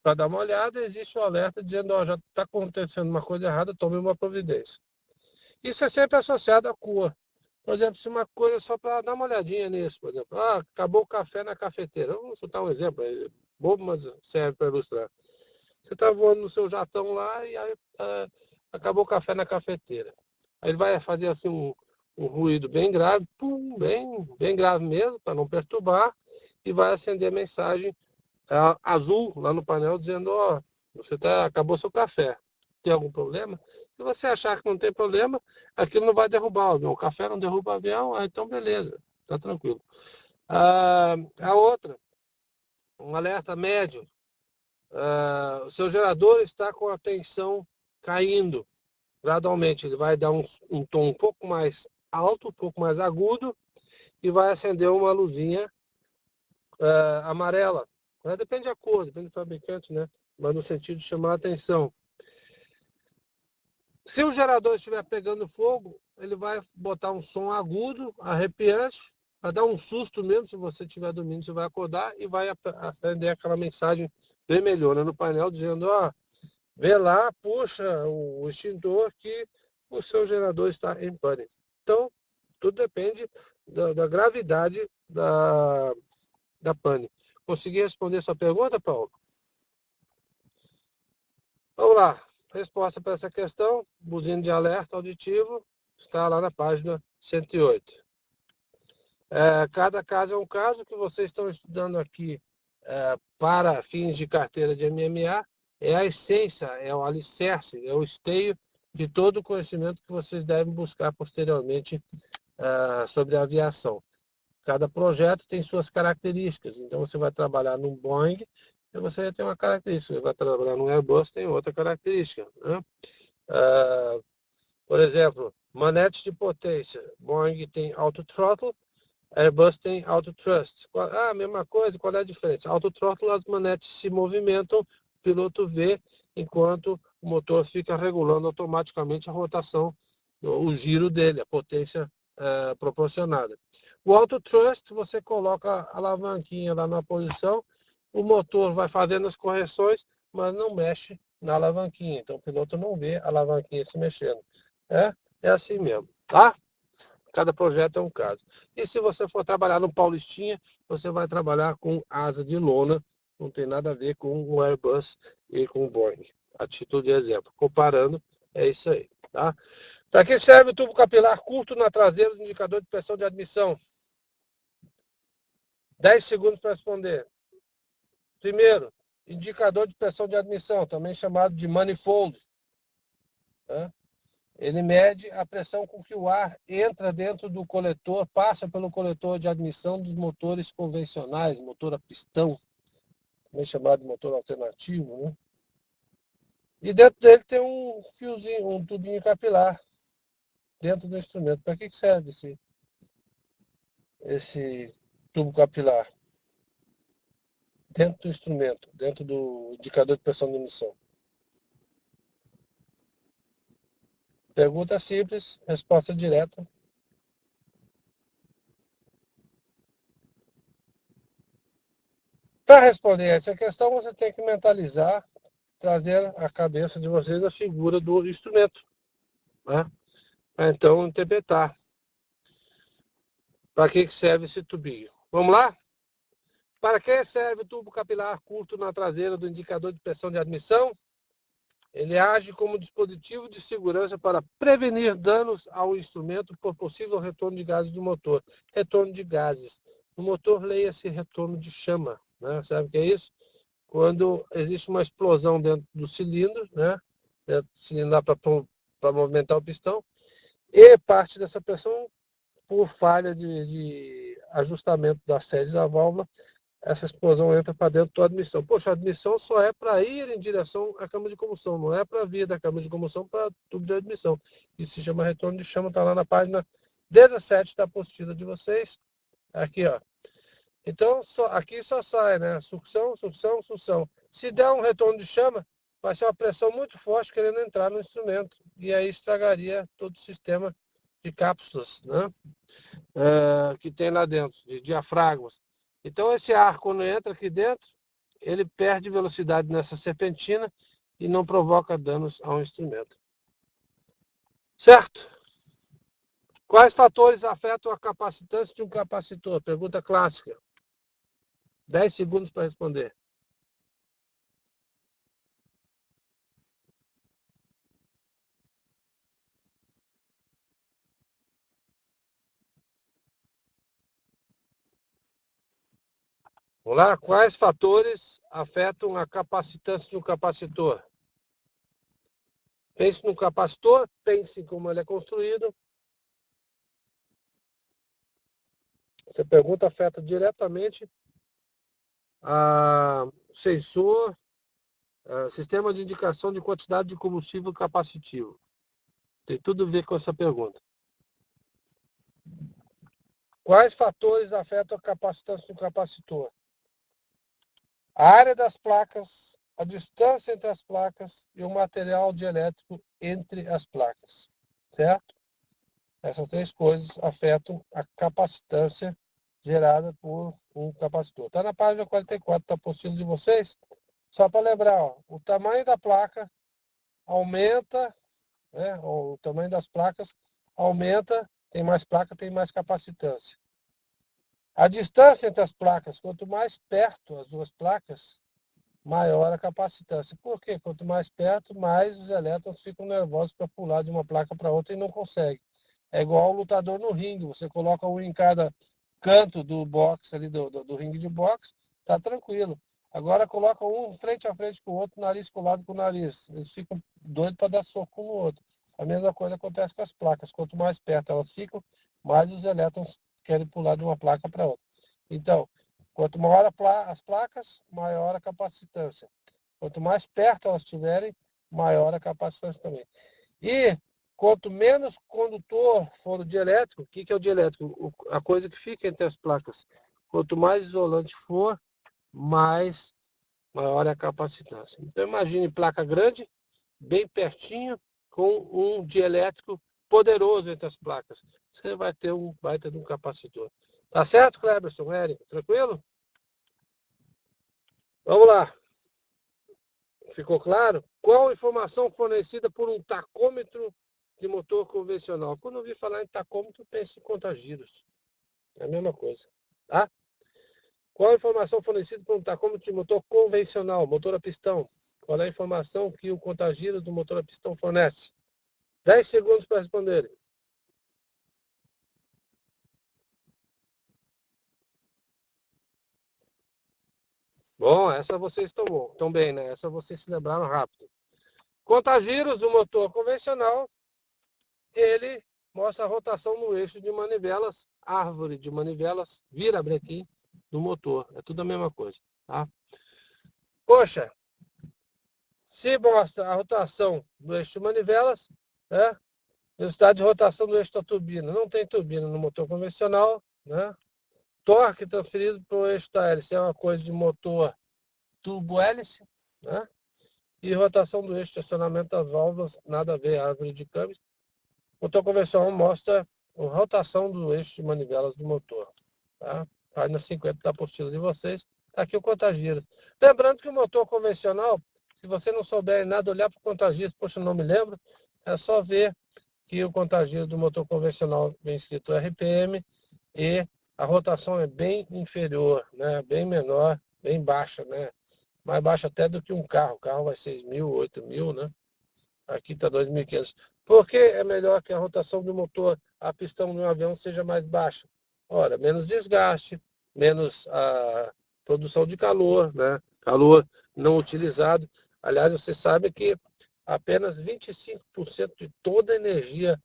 para dar uma olhada, existe o alerta dizendo, já está acontecendo uma coisa errada, tome uma providência. Isso é sempre associado à cor. Por exemplo, se uma coisa só para dar uma olhadinha nisso, por exemplo, acabou o café na cafeteira. Vamos chutar um exemplo, bobo, mas serve para ilustrar. Você está voando no seu jatão lá e aí acabou o café na cafeteira. Aí ele vai fazer assim um ruído bem grave, pum, bem grave mesmo, para não perturbar, e vai acender a mensagem azul lá no painel dizendo, acabou seu café. Tem algum problema? Se você achar que não tem problema, aquilo não vai derrubar o avião. O café não derruba o avião, então beleza, tá tranquilo. A outra, um alerta médio. O seu gerador está com a tensão caindo gradualmente. Ele vai dar um tom um pouco mais alto, um pouco mais agudo, e vai acender uma luzinha amarela. Depende da cor, depende do fabricante, né? Mas no sentido de chamar a atenção. Se o gerador estiver pegando fogo, ele vai botar um som agudo, arrepiante, para dar um susto mesmo. Se você estiver dormindo, você vai acordar e vai acender aquela mensagem vermelhona no painel dizendo, vê lá, puxa o extintor que o seu gerador está em pane. Então, tudo depende da gravidade da pane. Consegui responder sua pergunta, Paulo? Vamos lá. Resposta para essa questão, buzina de alerta auditivo, está lá na página 108. Cada caso é um caso que vocês estão estudando aqui para fins de carteira de MMA, é a essência, é o alicerce, é o esteio de todo o conhecimento que vocês devem buscar posteriormente sobre a aviação. Cada projeto tem suas características, então você vai trabalhar num Boeing, e você tem uma característica, você vai trabalhar num Airbus, tem outra característica, né? Por exemplo, manete de potência. Boeing tem auto throttle, Airbus tem auto thrust. Ah, mesma coisa, qual é a diferença? Auto throttle, as manetes se movimentam, o piloto vê, enquanto o motor fica regulando automaticamente a rotação, o giro dele, a potência proporcionada. O auto thrust, você coloca a alavanquinha lá na posição, o motor vai fazendo as correções, mas não mexe na alavanquinha. Então o piloto não vê a alavanquinha se mexendo. É assim mesmo, tá? Cada projeto é um caso. E se você for trabalhar no Paulistinha, você vai trabalhar com asa de lona, não tem nada a ver com o Airbus e com o Boeing. A título de exemplo. Comparando, é isso aí. Tá? Para que serve o tubo capilar curto na traseira do indicador de pressão de admissão? 10 segundos para responder. Primeiro, indicador de pressão de admissão, também chamado de manifold. Tá? Ele mede a pressão com que o ar entra dentro do coletor, passa pelo coletor de admissão dos motores convencionais, motor a pistão, também chamado de motor alternativo, né? E dentro dele tem um fiozinho, um tubinho capilar dentro do instrumento. Para que serve esse tubo capilar? Dentro do instrumento, dentro do indicador de pressão de emissão. Pergunta simples, resposta direta. Para responder essa questão, você tem que mentalizar, trazer à cabeça de vocês a figura do instrumento, né? Para então interpretar. Para que serve esse tubinho? Vamos lá? Para que serve o tubo capilar curto na traseira do indicador de pressão de admissão? Ele age como dispositivo de segurança para prevenir danos ao instrumento por possível retorno de gases do motor. Retorno de gases. No motor, leia-se retorno de chama. Né? Sabe o que é isso? Quando existe uma explosão dentro do cilindro, né? Dentro do cilindro para movimentar o pistão, e parte dessa pressão, por falha de ajustamento das séries da válvula, essa explosão entra para dentro da admissão. Poxa, a admissão só é para ir em direção à câmara de combustão, não é para vir da câmara de combustão para tubo de admissão. Isso se chama retorno de chama, está lá na página 17 da apostila de vocês. Aqui, ó. Então, aqui só sai, né? Sucção, sucção, sucção. Se der um retorno de chama, vai ser uma pressão muito forte querendo entrar no instrumento. E aí estragaria todo o sistema de cápsulas, né? Que tem lá dentro, de diafragmas. Então, esse ar, quando entra aqui dentro, ele perde velocidade nessa serpentina e não provoca danos ao instrumento. Certo? Quais fatores afetam a capacitância de um capacitor? Pergunta clássica. 10 segundos para responder. Vamos lá? Quais fatores afetam a capacitância de um capacitor? Pense no capacitor, pense em como ele é construído. Essa pergunta afeta diretamente a sensor, sistema de indicação de quantidade de combustível capacitivo. Tem tudo a ver com essa pergunta. Quais fatores afetam a capacitância do capacitor? A área das placas, a distância entre as placas e o material dielétrico entre as placas. Certo? Essas três coisas afetam a capacitância gerada por um capacitor. Está na página 44 da apostila de vocês. Só para lembrar, ó, o tamanho da placa aumenta, né? O tamanho das placas aumenta, tem mais placa, tem mais capacitância. A distância entre as placas, quanto mais perto as duas placas, maior a capacitância. Por quê? Quanto mais perto, mais os elétrons ficam nervosos para pular de uma placa para outra e não conseguem. É igual o lutador no ringue, você coloca um em cada canto do boxe ali, do ringue de boxe, tá tranquilo. Agora coloca um frente a frente com o outro, nariz colado com o nariz. Eles ficam doidos para dar soco um no outro. A mesma coisa acontece com as placas. Quanto mais perto elas ficam, mais os elétrons querem pular de uma placa para outra. Então, quanto maior as placas, maior a capacitância. Quanto mais perto elas estiverem, maior a capacitância também. E Quanto menos condutor for o dielétrico, o que é o dielétrico? A coisa que fica entre as placas. Quanto mais isolante for, maior é a capacitância. Então, imagine placa grande, bem pertinho, com um dielétrico poderoso entre as placas. Você vai ter um baita de um capacitor. Tá certo, Cleberson, Érico? Tranquilo? Vamos lá. Ficou claro? Qual informação fornecida por um tacômetro de motor convencional? Quando eu ouvi falar em tacômetro, eu penso em contagiros. É a mesma coisa. Tá? Qual a informação fornecida por um tacômetro de motor convencional, motor a pistão? Qual é a informação que o contagiros do motor a pistão fornece? 10 segundos para responder. Bom, essa vocês estão bem, né? Essa vocês se lembraram rápido. Contagiros do motor convencional, ele mostra a rotação no eixo de manivelas, árvore de manivelas, virabrequim do motor. É tudo a mesma coisa, tá? Poxa, se mostra a rotação do eixo de manivelas, né? Velocidade de rotação do eixo da turbina. Não tem turbina no motor convencional, né? Torque transferido para o eixo da hélice é uma coisa de motor turbo-hélice, né? E rotação do eixo de acionamento das válvulas, nada a ver, árvore de câmbio. O motor convencional mostra a rotação do eixo de manivelas do motor. Tá? Página 50 da apostila de vocês. Está aqui o contagiros. Lembrando que o motor convencional, se você não souber nada, olhar para o contagiros, poxa, não me lembro, é só ver que o contagiros do motor convencional vem escrito RPM e a rotação é bem inferior, né? Bem menor, bem baixa, né? Mais baixa até do que um carro. O carro vai 6.000, 8.000, né? Aqui está 2.500. Por que é melhor que a rotação do motor a pistão de um avião seja mais baixa? Ora, menos desgaste, menos a produção de calor, né? Calor não utilizado. Aliás, você sabe que apenas 25% de toda a energia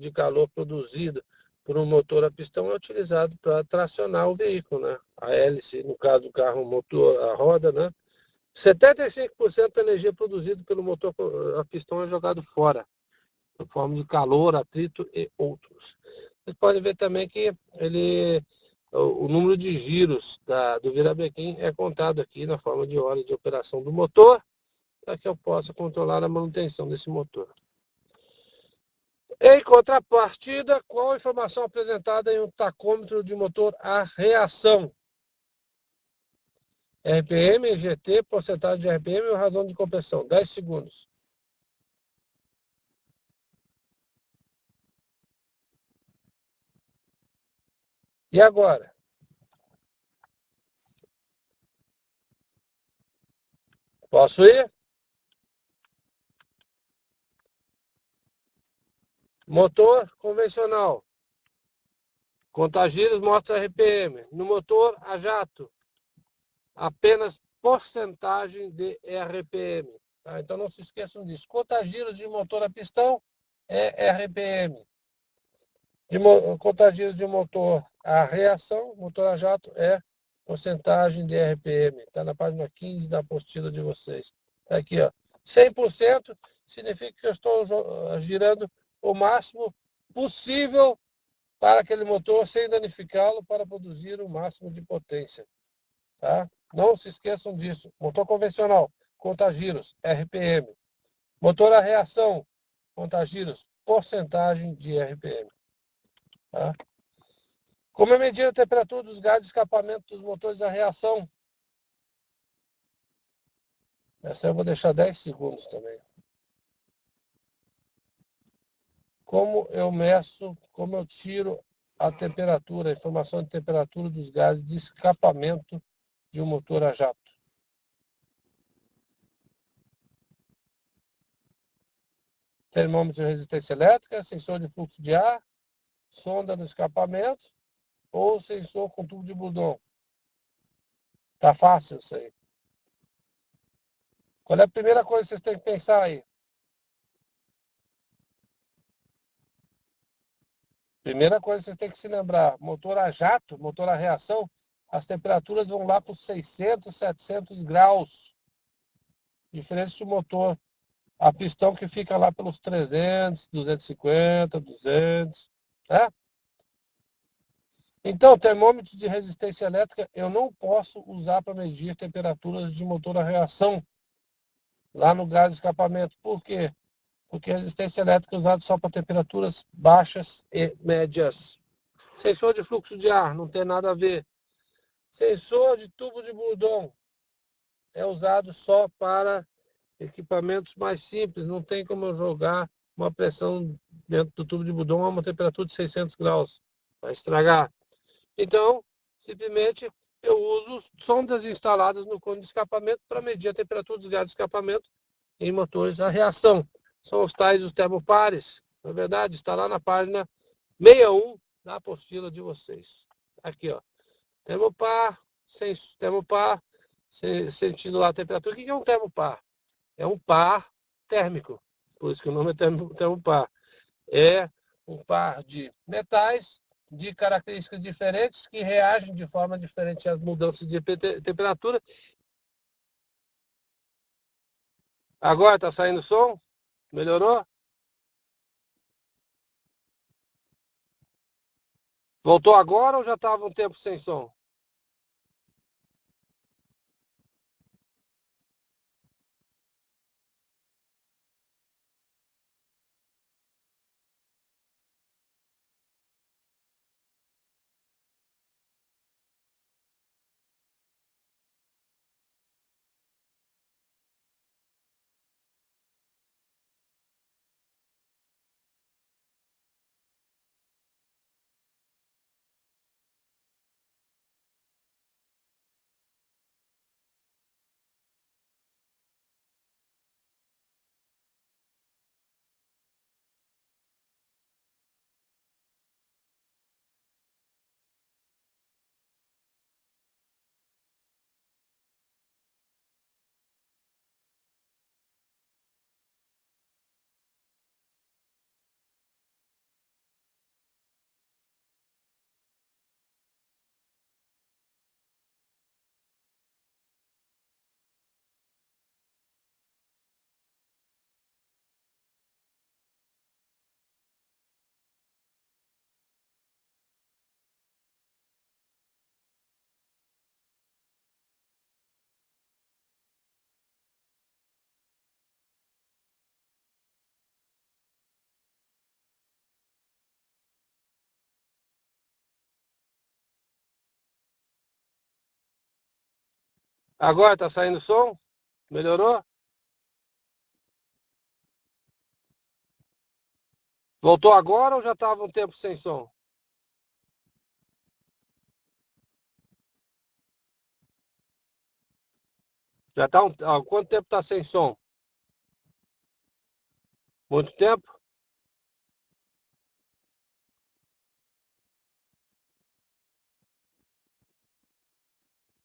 de calor produzida por um motor a pistão é utilizado para tracionar o veículo, né? A hélice, no caso do carro, o motor, a roda, né? 75% da energia produzida pelo motor a pistão é jogado fora, na forma de calor, atrito e outros. Vocês podem ver também que o número de giros do virabrequim é contado aqui na forma de horas de operação do motor, para que eu possa controlar a manutenção desse motor. Em contrapartida, qual a informação apresentada em um tacômetro de motor a reação? RPM, GT, porcentagem de RPM ou razão de compressão? 10 segundos. E agora? Posso ir? Motor convencional. Contagiros mostra RPM. No motor a jato, apenas porcentagem de RPM. Tá? Então não se esqueçam disso. Contagiros de motor a pistão é RPM. Contagiros de motor a reação, motor a jato, é porcentagem de RPM. Está na página 15 da apostila de vocês. Tá aqui, ó. 100% significa que eu estou girando o máximo possível para aquele motor sem danificá-lo para produzir o máximo de potência. Tá? Não se esqueçam disso. Motor convencional, contagiros, RPM. Motor a reação, contagiros, porcentagem de RPM. Tá? Como é medir a temperatura dos gases de escapamento dos motores a reação? Essa eu vou deixar 10 segundos também. Como eu tiro a temperatura, a informação de temperatura dos gases de escapamento de um motor a jato? Termômetro de resistência elétrica, sensor de fluxo de ar, sonda no escapamento ou sensor com tubo de Bourdon? Tá fácil isso aí. Qual é a primeira coisa que vocês têm que pensar aí? Primeira coisa que vocês têm que se lembrar, motor a jato, motor a reação, as temperaturas vão lá para os 600, 700 graus. Diferente do motor a pistão que fica lá pelos 300, 250, 200, tá? Então, termômetro de resistência elétrica eu não posso usar para medir temperaturas de motor a reação lá no gás de escapamento. Por quê? Porque a resistência elétrica é usada só para temperaturas baixas e médias. Sensor de fluxo de ar, não tem nada a ver. Sensor de tubo de Bourdon é usado só para equipamentos mais simples. Não tem como eu jogar uma pressão dentro do tubo de Bourdon a uma temperatura de 600 graus. Vai estragar. Então, simplesmente, eu uso sondas instaladas no cone de escapamento para medir a temperatura dos gases de escapamento em motores a reação. São os tais os termopares. Na verdade, está lá na página 61 da apostila de vocês. Aqui, ó. Termopar, sentindo lá a temperatura. O que é um termopar? É um par térmico. Por isso que o nome é termopar. É um par de metais de características diferentes que reagem de forma diferente às mudanças de temperatura. Agora está saindo som? Melhorou? Voltou agora ou já estava um tempo sem som? Agora está saindo som? Melhorou? Voltou agora ou já estava um tempo sem som? Já está quanto tempo está sem som? Muito tempo?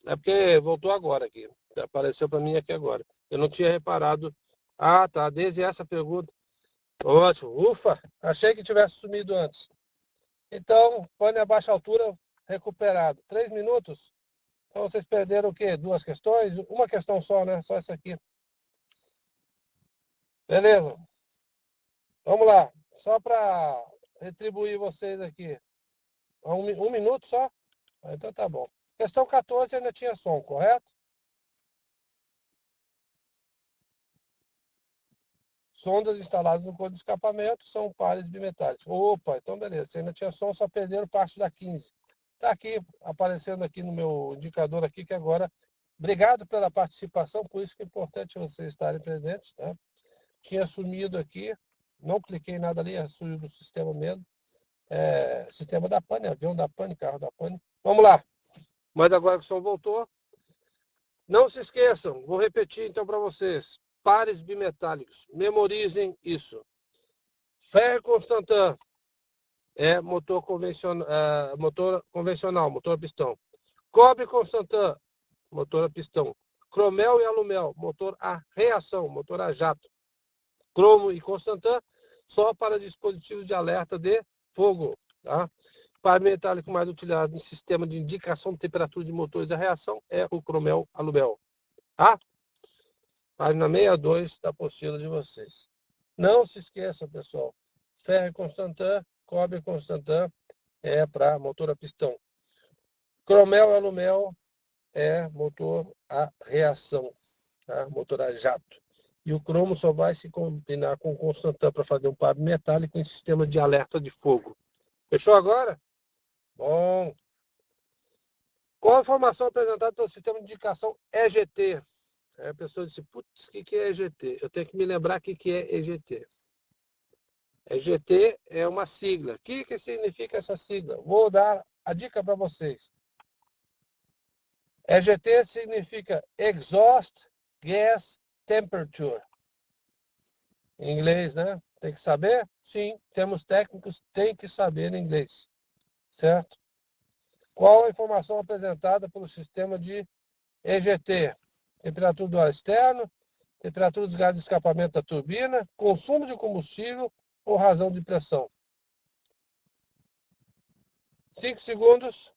É porque voltou agora aqui. Apareceu para mim aqui agora. Eu não tinha reparado. Ah, tá. Desde essa pergunta. Ótimo. Ufa! Achei que tivesse sumido antes. Então, pane a baixa altura recuperado. 3 minutos? Então vocês perderam o quê? 2 questões? Uma questão só, né? Só essa aqui. Beleza. Vamos lá. Só para retribuir vocês aqui. 1 minuto só? Então tá bom. Questão 14 ainda tinha som, correto? Sondas instaladas no cone de escapamento são pares bimetálicos. Opa, então beleza. Se ainda tinha som, só perderam parte da 15. Está aqui, aparecendo aqui no meu indicador aqui, que agora... Obrigado pela participação, por isso que é importante vocês estarem presentes. Tá? Tinha sumido aqui, não cliquei em nada ali, sumiu do sistema mesmo. Sistema da pane, avião da pane, carro da pane. Vamos lá. Mas agora que o som voltou, não se esqueçam, vou repetir então para vocês. Pares bimetálicos, memorizem isso. Ferro Constantin é motor convencional, motor a pistão. Cobre Constantin, motor a pistão. Cromel e alumel, motor a reação, motor a jato. Cromo e Constantin, só para dispositivos de alerta de fogo. Tá? Par metálico mais utilizado no sistema de indicação de temperatura de motores a reação é o cromel alumel. Tá? Página 62 da apostila de vocês. Não se esqueça, pessoal. Ferro Constantan, cobre Constantan é para motor a pistão. Cromel e alumel é motor a reação, tá? Motor a jato. E o cromo só vai se combinar com o Constantan para fazer um par metálico em sistema de alerta de fogo. Fechou agora? Bom. Qual a informação apresentada pelo sistema de indicação EGT? Aí a pessoa disse, putz, o que é EGT? Eu tenho que me lembrar o que é EGT. EGT é uma sigla. O que significa essa sigla? Vou dar a dica para vocês. EGT significa Exhaust Gas Temperature. Em inglês, né? Tem que saber? Sim, termos técnicos tem que saber em inglês. Certo? Qual a informação apresentada pelo sistema de EGT? Temperatura do ar externo, temperatura dos gases de escapamento da turbina, consumo de combustível ou razão de pressão. 5 segundos.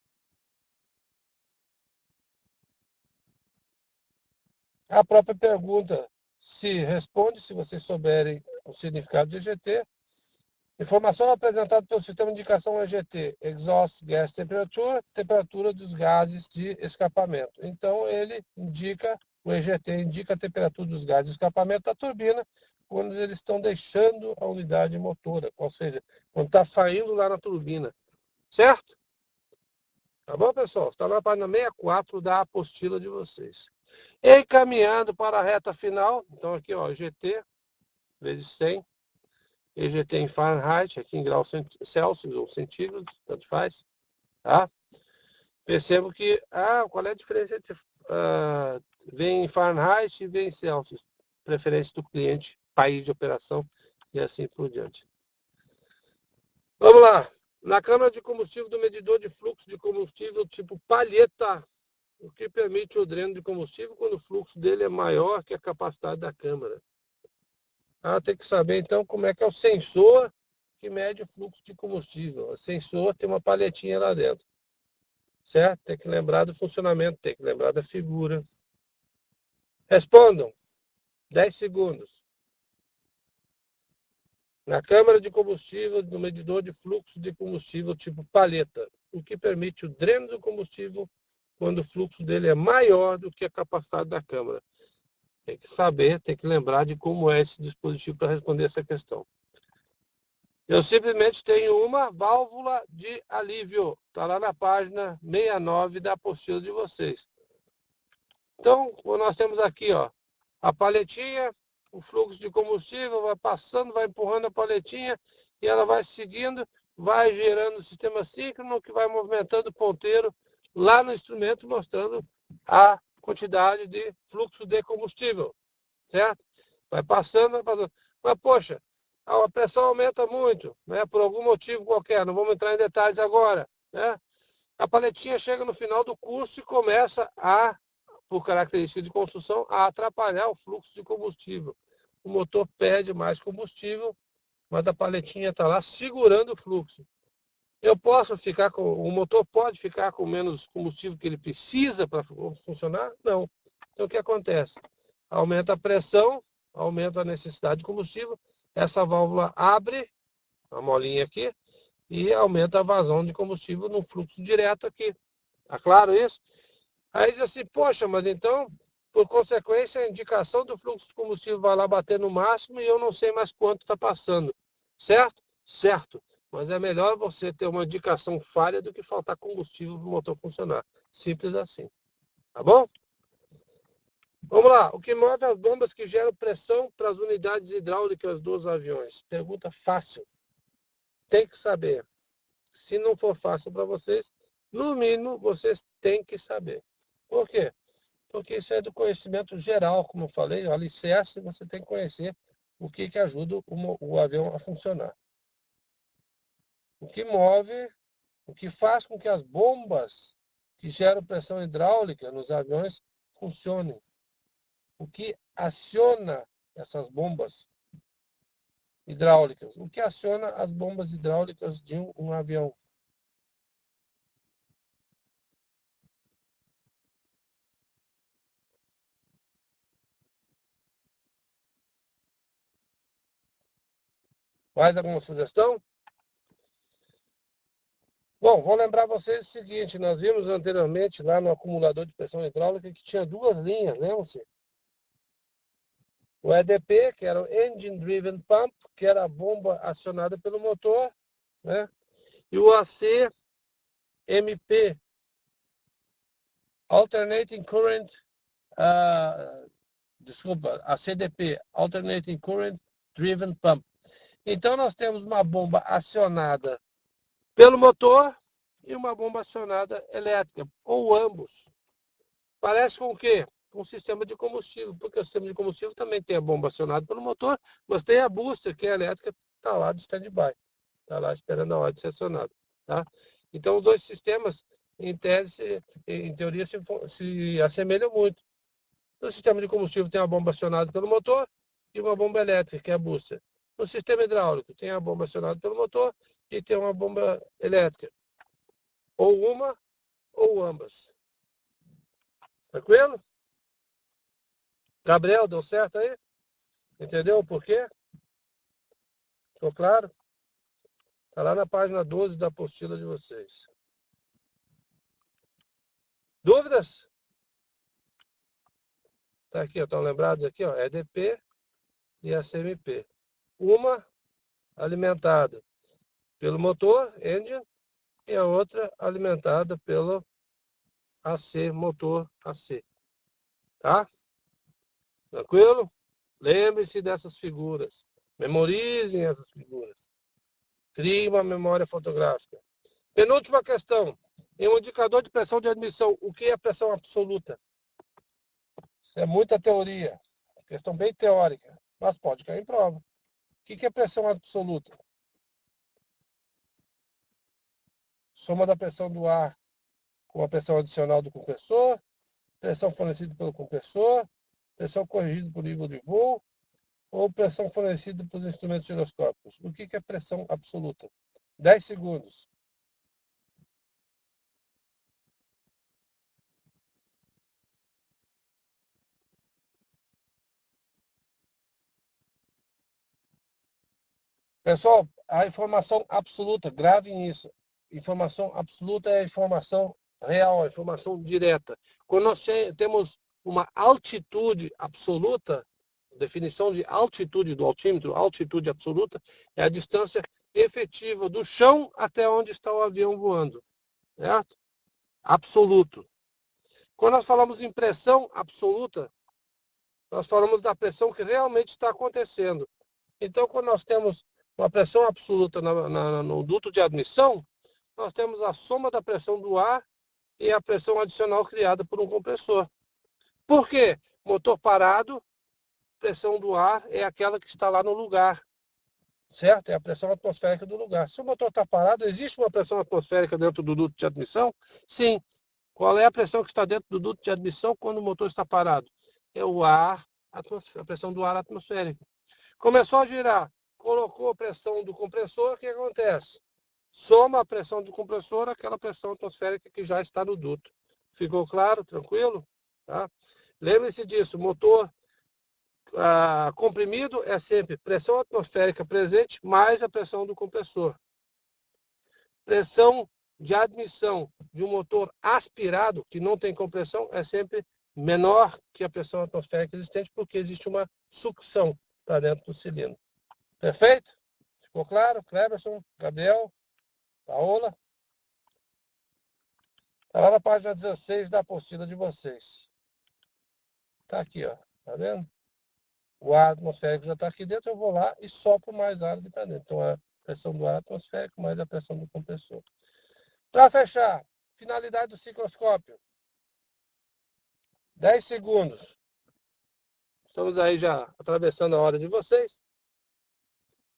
A própria pergunta se responde, se vocês souberem o significado de EGT. Informação apresentada pelo sistema de indicação EGT, Exhaust Gas Temperature, temperatura dos gases de escapamento. Então, ele indica, o EGT indica a temperatura dos gases de escapamento da turbina quando eles estão deixando a unidade motora, ou seja, quando está saindo lá na turbina. Certo? Tá bom, pessoal? Está na página 64 da apostila de vocês. Encaminhando para a reta final, então aqui, ó, EGT vezes 100, EGT em Fahrenheit, aqui em graus Celsius ou centígrados, tanto faz, tá? Percebo que, qual é a diferença entre vem em Fahrenheit e vem em Celsius? Preferência do cliente, país de operação e assim por diante. Vamos lá. Na câmara de combustível do medidor de fluxo de combustível tipo palheta, o que permite o dreno de combustível quando o fluxo dele é maior que a capacidade da câmara. Tem que saber, então, como é que é o sensor que mede o fluxo de combustível. O sensor tem uma palhetinha lá dentro. Certo? Tem que lembrar do funcionamento, tem que lembrar da figura. Respondam. 10 segundos. Na câmara de combustível, no medidor de fluxo de combustível tipo palheta, o que permite o dreno do combustível quando o fluxo dele é maior do que a capacidade da câmara. Tem que saber, tem que lembrar de como é esse dispositivo para responder essa questão. Eu simplesmente tenho uma válvula de alívio. Está lá na página 69 da apostila de vocês. Então, nós temos aqui, ó, a paletinha, o fluxo de combustível vai passando, vai empurrando a paletinha e ela vai seguindo, vai gerando o sistema síncrono que vai movimentando o ponteiro lá no instrumento, mostrando a quantidade de fluxo de combustível, certo? Vai passando, vai passando. Mas, poxa, a pressão aumenta muito, né? Por algum motivo qualquer, não vamos entrar em detalhes agora, né? A paletinha chega no final do curso e começa por característica de construção, a atrapalhar o fluxo de combustível. O motor perde mais combustível, mas a paletinha está lá segurando o fluxo. O motor pode ficar com menos combustível que ele precisa para funcionar? Não. Então, o que acontece? Aumenta a pressão, aumenta a necessidade de combustível, essa válvula abre, a molinha aqui, e aumenta a vazão de combustível no fluxo direto aqui. Tá claro isso? Aí diz assim, poxa, mas então, por consequência, a indicação do fluxo de combustível vai lá bater no máximo e eu não sei mais quanto está passando. Certo? Certo. Mas é melhor você ter uma indicação falha do que faltar combustível para o motor funcionar. Simples assim. Tá bom? Vamos lá. O que move as bombas que geram pressão para as unidades hidráulicas dos aviões? Pergunta fácil. Tem que saber. Se não for fácil para vocês, no mínimo, vocês têm que saber. Por quê? Porque isso é do conhecimento geral, como eu falei, o alicerce, você tem que conhecer o que ajuda o avião a funcionar. O que move, o que faz com que as bombas que geram pressão hidráulica nos aviões funcionem. O que aciona essas bombas hidráulicas? O que aciona as bombas hidráulicas de um avião? Mais alguma sugestão? Bom, vou lembrar vocês o seguinte, nós vimos anteriormente lá no acumulador de pressão hidráulica que tinha duas linhas, lembram-se? O EDP, que era o Engine Driven Pump, que era a bomba acionada pelo motor, né? E o ACMP, Alternating Current, a CDP, Alternating Current Driven Pump. Então, nós temos uma bomba acionada pelo motor e uma bomba acionada elétrica, ou ambos. Parece com o quê? Com o sistema de combustível, porque o sistema de combustível também tem a bomba acionada pelo motor, mas tem a booster, que é elétrica, está lá de stand-by, está lá esperando a hora de ser acionada. Tá? Então, os dois sistemas, em tese, em teoria, se assemelham muito. No sistema de combustível tem a bomba acionada pelo motor e uma bomba elétrica, que é a booster. No sistema hidráulico tem a bomba acionada pelo motor e tem uma bomba elétrica. Ou uma ou ambas. Tranquilo? Gabriel, deu certo aí? Entendeu o porquê? Ficou claro? Está lá na página 12 da apostila de vocês. Dúvidas? Está aqui, estão lembrados aqui, ó, EDP e a CMP. Uma alimentada pelo motor, engine, e a outra alimentada pelo AC, motor AC. Tá? Tranquilo? Lembre-se dessas figuras. Memorizem essas figuras. Criem uma memória fotográfica. Penúltima questão. Em um indicador de pressão de admissão, o que é pressão absoluta? Isso é muita teoria. Questão bem teórica, mas pode cair em prova. O que é pressão absoluta? Soma da pressão do ar com a pressão adicional do compressor, pressão fornecida pelo compressor, pressão corrigida por nível de voo, ou pressão fornecida pelos instrumentos giroscópicos. O que é pressão absoluta? 10 segundos. Pessoal, a informação absoluta, gravem isso. Informação absoluta é a informação real, a informação direta. Quando nós temos uma altitude absoluta, definição de altitude do altímetro, altitude absoluta, é a distância efetiva do chão até onde está o avião voando. Certo? Absoluto. Quando nós falamos em pressão absoluta, nós falamos da pressão que realmente está acontecendo. Então, quando nós temos uma pressão absoluta no duto de admissão, nós temos a soma da pressão do ar e a pressão adicional criada por um compressor. Por quê? Motor parado, pressão do ar é aquela que está lá no lugar, certo? É a pressão atmosférica do lugar. Se o motor está parado, existe uma pressão atmosférica dentro do duto de admissão? Sim. Qual é a pressão que está dentro do duto de admissão quando o motor está parado? É o ar, a pressão do ar atmosférico. Começou a girar, colocou a pressão do compressor, o que acontece? Soma a pressão do compressor àquela pressão atmosférica que já está no duto. Ficou claro? Tranquilo? Tá? Lembre-se disso, motor comprimido é sempre pressão atmosférica presente mais a pressão do compressor. Pressão de admissão de um motor aspirado, que não tem compressão, é sempre menor que a pressão atmosférica existente, porque existe uma sucção para dentro do cilindro. Perfeito? Ficou claro? Cleberson, Gabriel, Paola? Está lá na página 16 da apostila de vocês. Está aqui, ó. Tá vendo? O ar atmosférico já está aqui dentro, eu vou lá e sopro mais ar ali para dentro. Então, a pressão do ar atmosférico mais a pressão do compressor. Para fechar, finalidade do cicloscópio. 10 segundos. Estamos aí já atravessando a hora de vocês,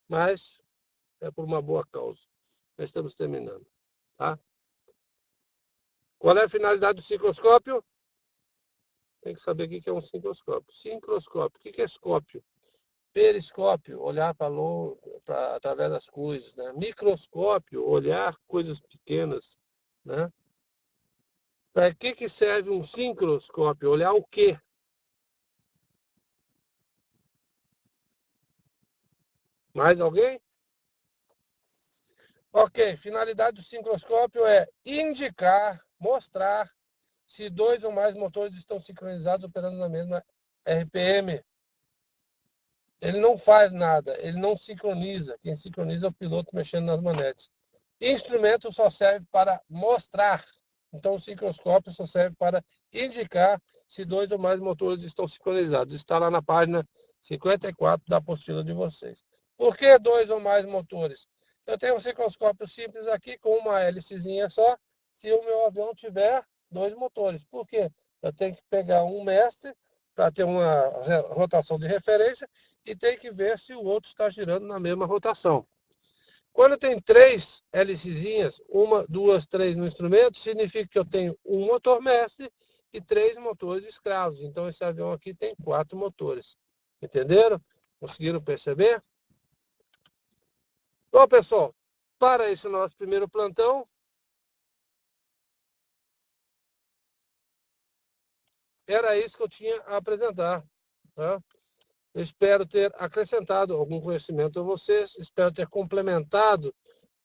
mas é por uma boa causa. Já estamos terminando. Tá? Qual é a finalidade do cicloscópio? Tem que saber o que é um cicloscópio. Sincroscópio. O que é escópio? Periscópio, olhar para longe, através das coisas. Né? Microscópio, olhar coisas pequenas. Né? Para que serve um sincroscópio? Olhar o quê? Mais alguém? Ok, finalidade do sincroscópio é indicar, mostrar se 2 ou mais motores estão sincronizados operando na mesma RPM. Ele não faz nada, ele não sincroniza. Quem sincroniza é o piloto mexendo nas manetes. Instrumento só serve para mostrar. Então, o sincroscópio só serve para indicar se 2 ou mais motores estão sincronizados. Está lá na página 54 da apostila de vocês. Por que 2 ou mais motores? Eu tenho um sincroscópio simples aqui com uma hélicezinha só, se o meu avião tiver 2 motores. Por quê? Eu tenho que pegar um mestre para ter uma rotação de referência e tem que ver se o outro está girando na mesma rotação. Quando tem 3 hélicezinhas, 1, 2, 3 no instrumento, significa que eu tenho um motor mestre e 3 motores escravos. Então, esse avião aqui tem 4 motores. Entenderam? Conseguiram perceber? Bom, pessoal, para esse nosso primeiro plantão, era isso que eu tinha a apresentar. Tá? Eu espero ter acrescentado algum conhecimento a vocês, espero ter complementado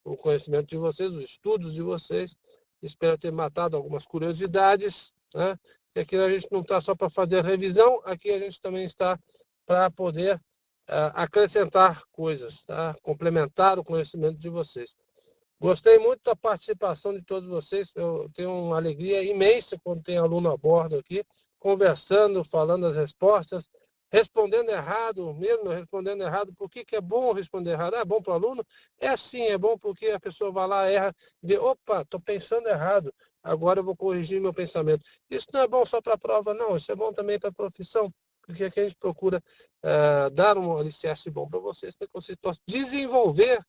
o conhecimento de vocês, os estudos de vocês. Espero ter matado algumas curiosidades, né? E aqui a gente não está só para fazer a revisão, aqui a gente também está para poder acrescentar coisas, tá? Complementar o conhecimento de vocês. Gostei muito da participação de todos vocês. Eu tenho uma alegria imensa quando tem aluno a bordo aqui, conversando, falando as respostas, respondendo errado, mesmo respondendo errado. Por que é bom responder errado? É bom para o aluno? É sim, é bom porque a pessoa vai lá, erra, vê, opa, estou pensando errado, agora eu vou corrigir meu pensamento. Isso não é bom só para a prova, não. Isso é bom também para a profissão, porque aqui a gente procura dar um alicerce bom para vocês, para que vocês possam desenvolver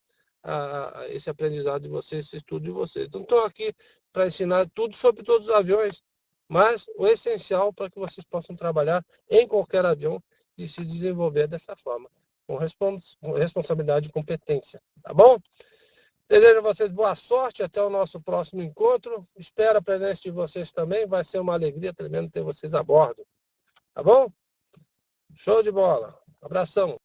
esse aprendizado de vocês, esse estudo de vocês. Não estou aqui para ensinar tudo sobre todos os aviões, mas o essencial para que vocês possam trabalhar em qualquer avião e se desenvolver dessa forma, com responsabilidade e competência. Tá bom? Desejo a vocês boa sorte, até o nosso próximo encontro. Espero a presença de vocês também, vai ser uma alegria tremenda ter vocês a bordo. Tá bom? Show de bola. Abração.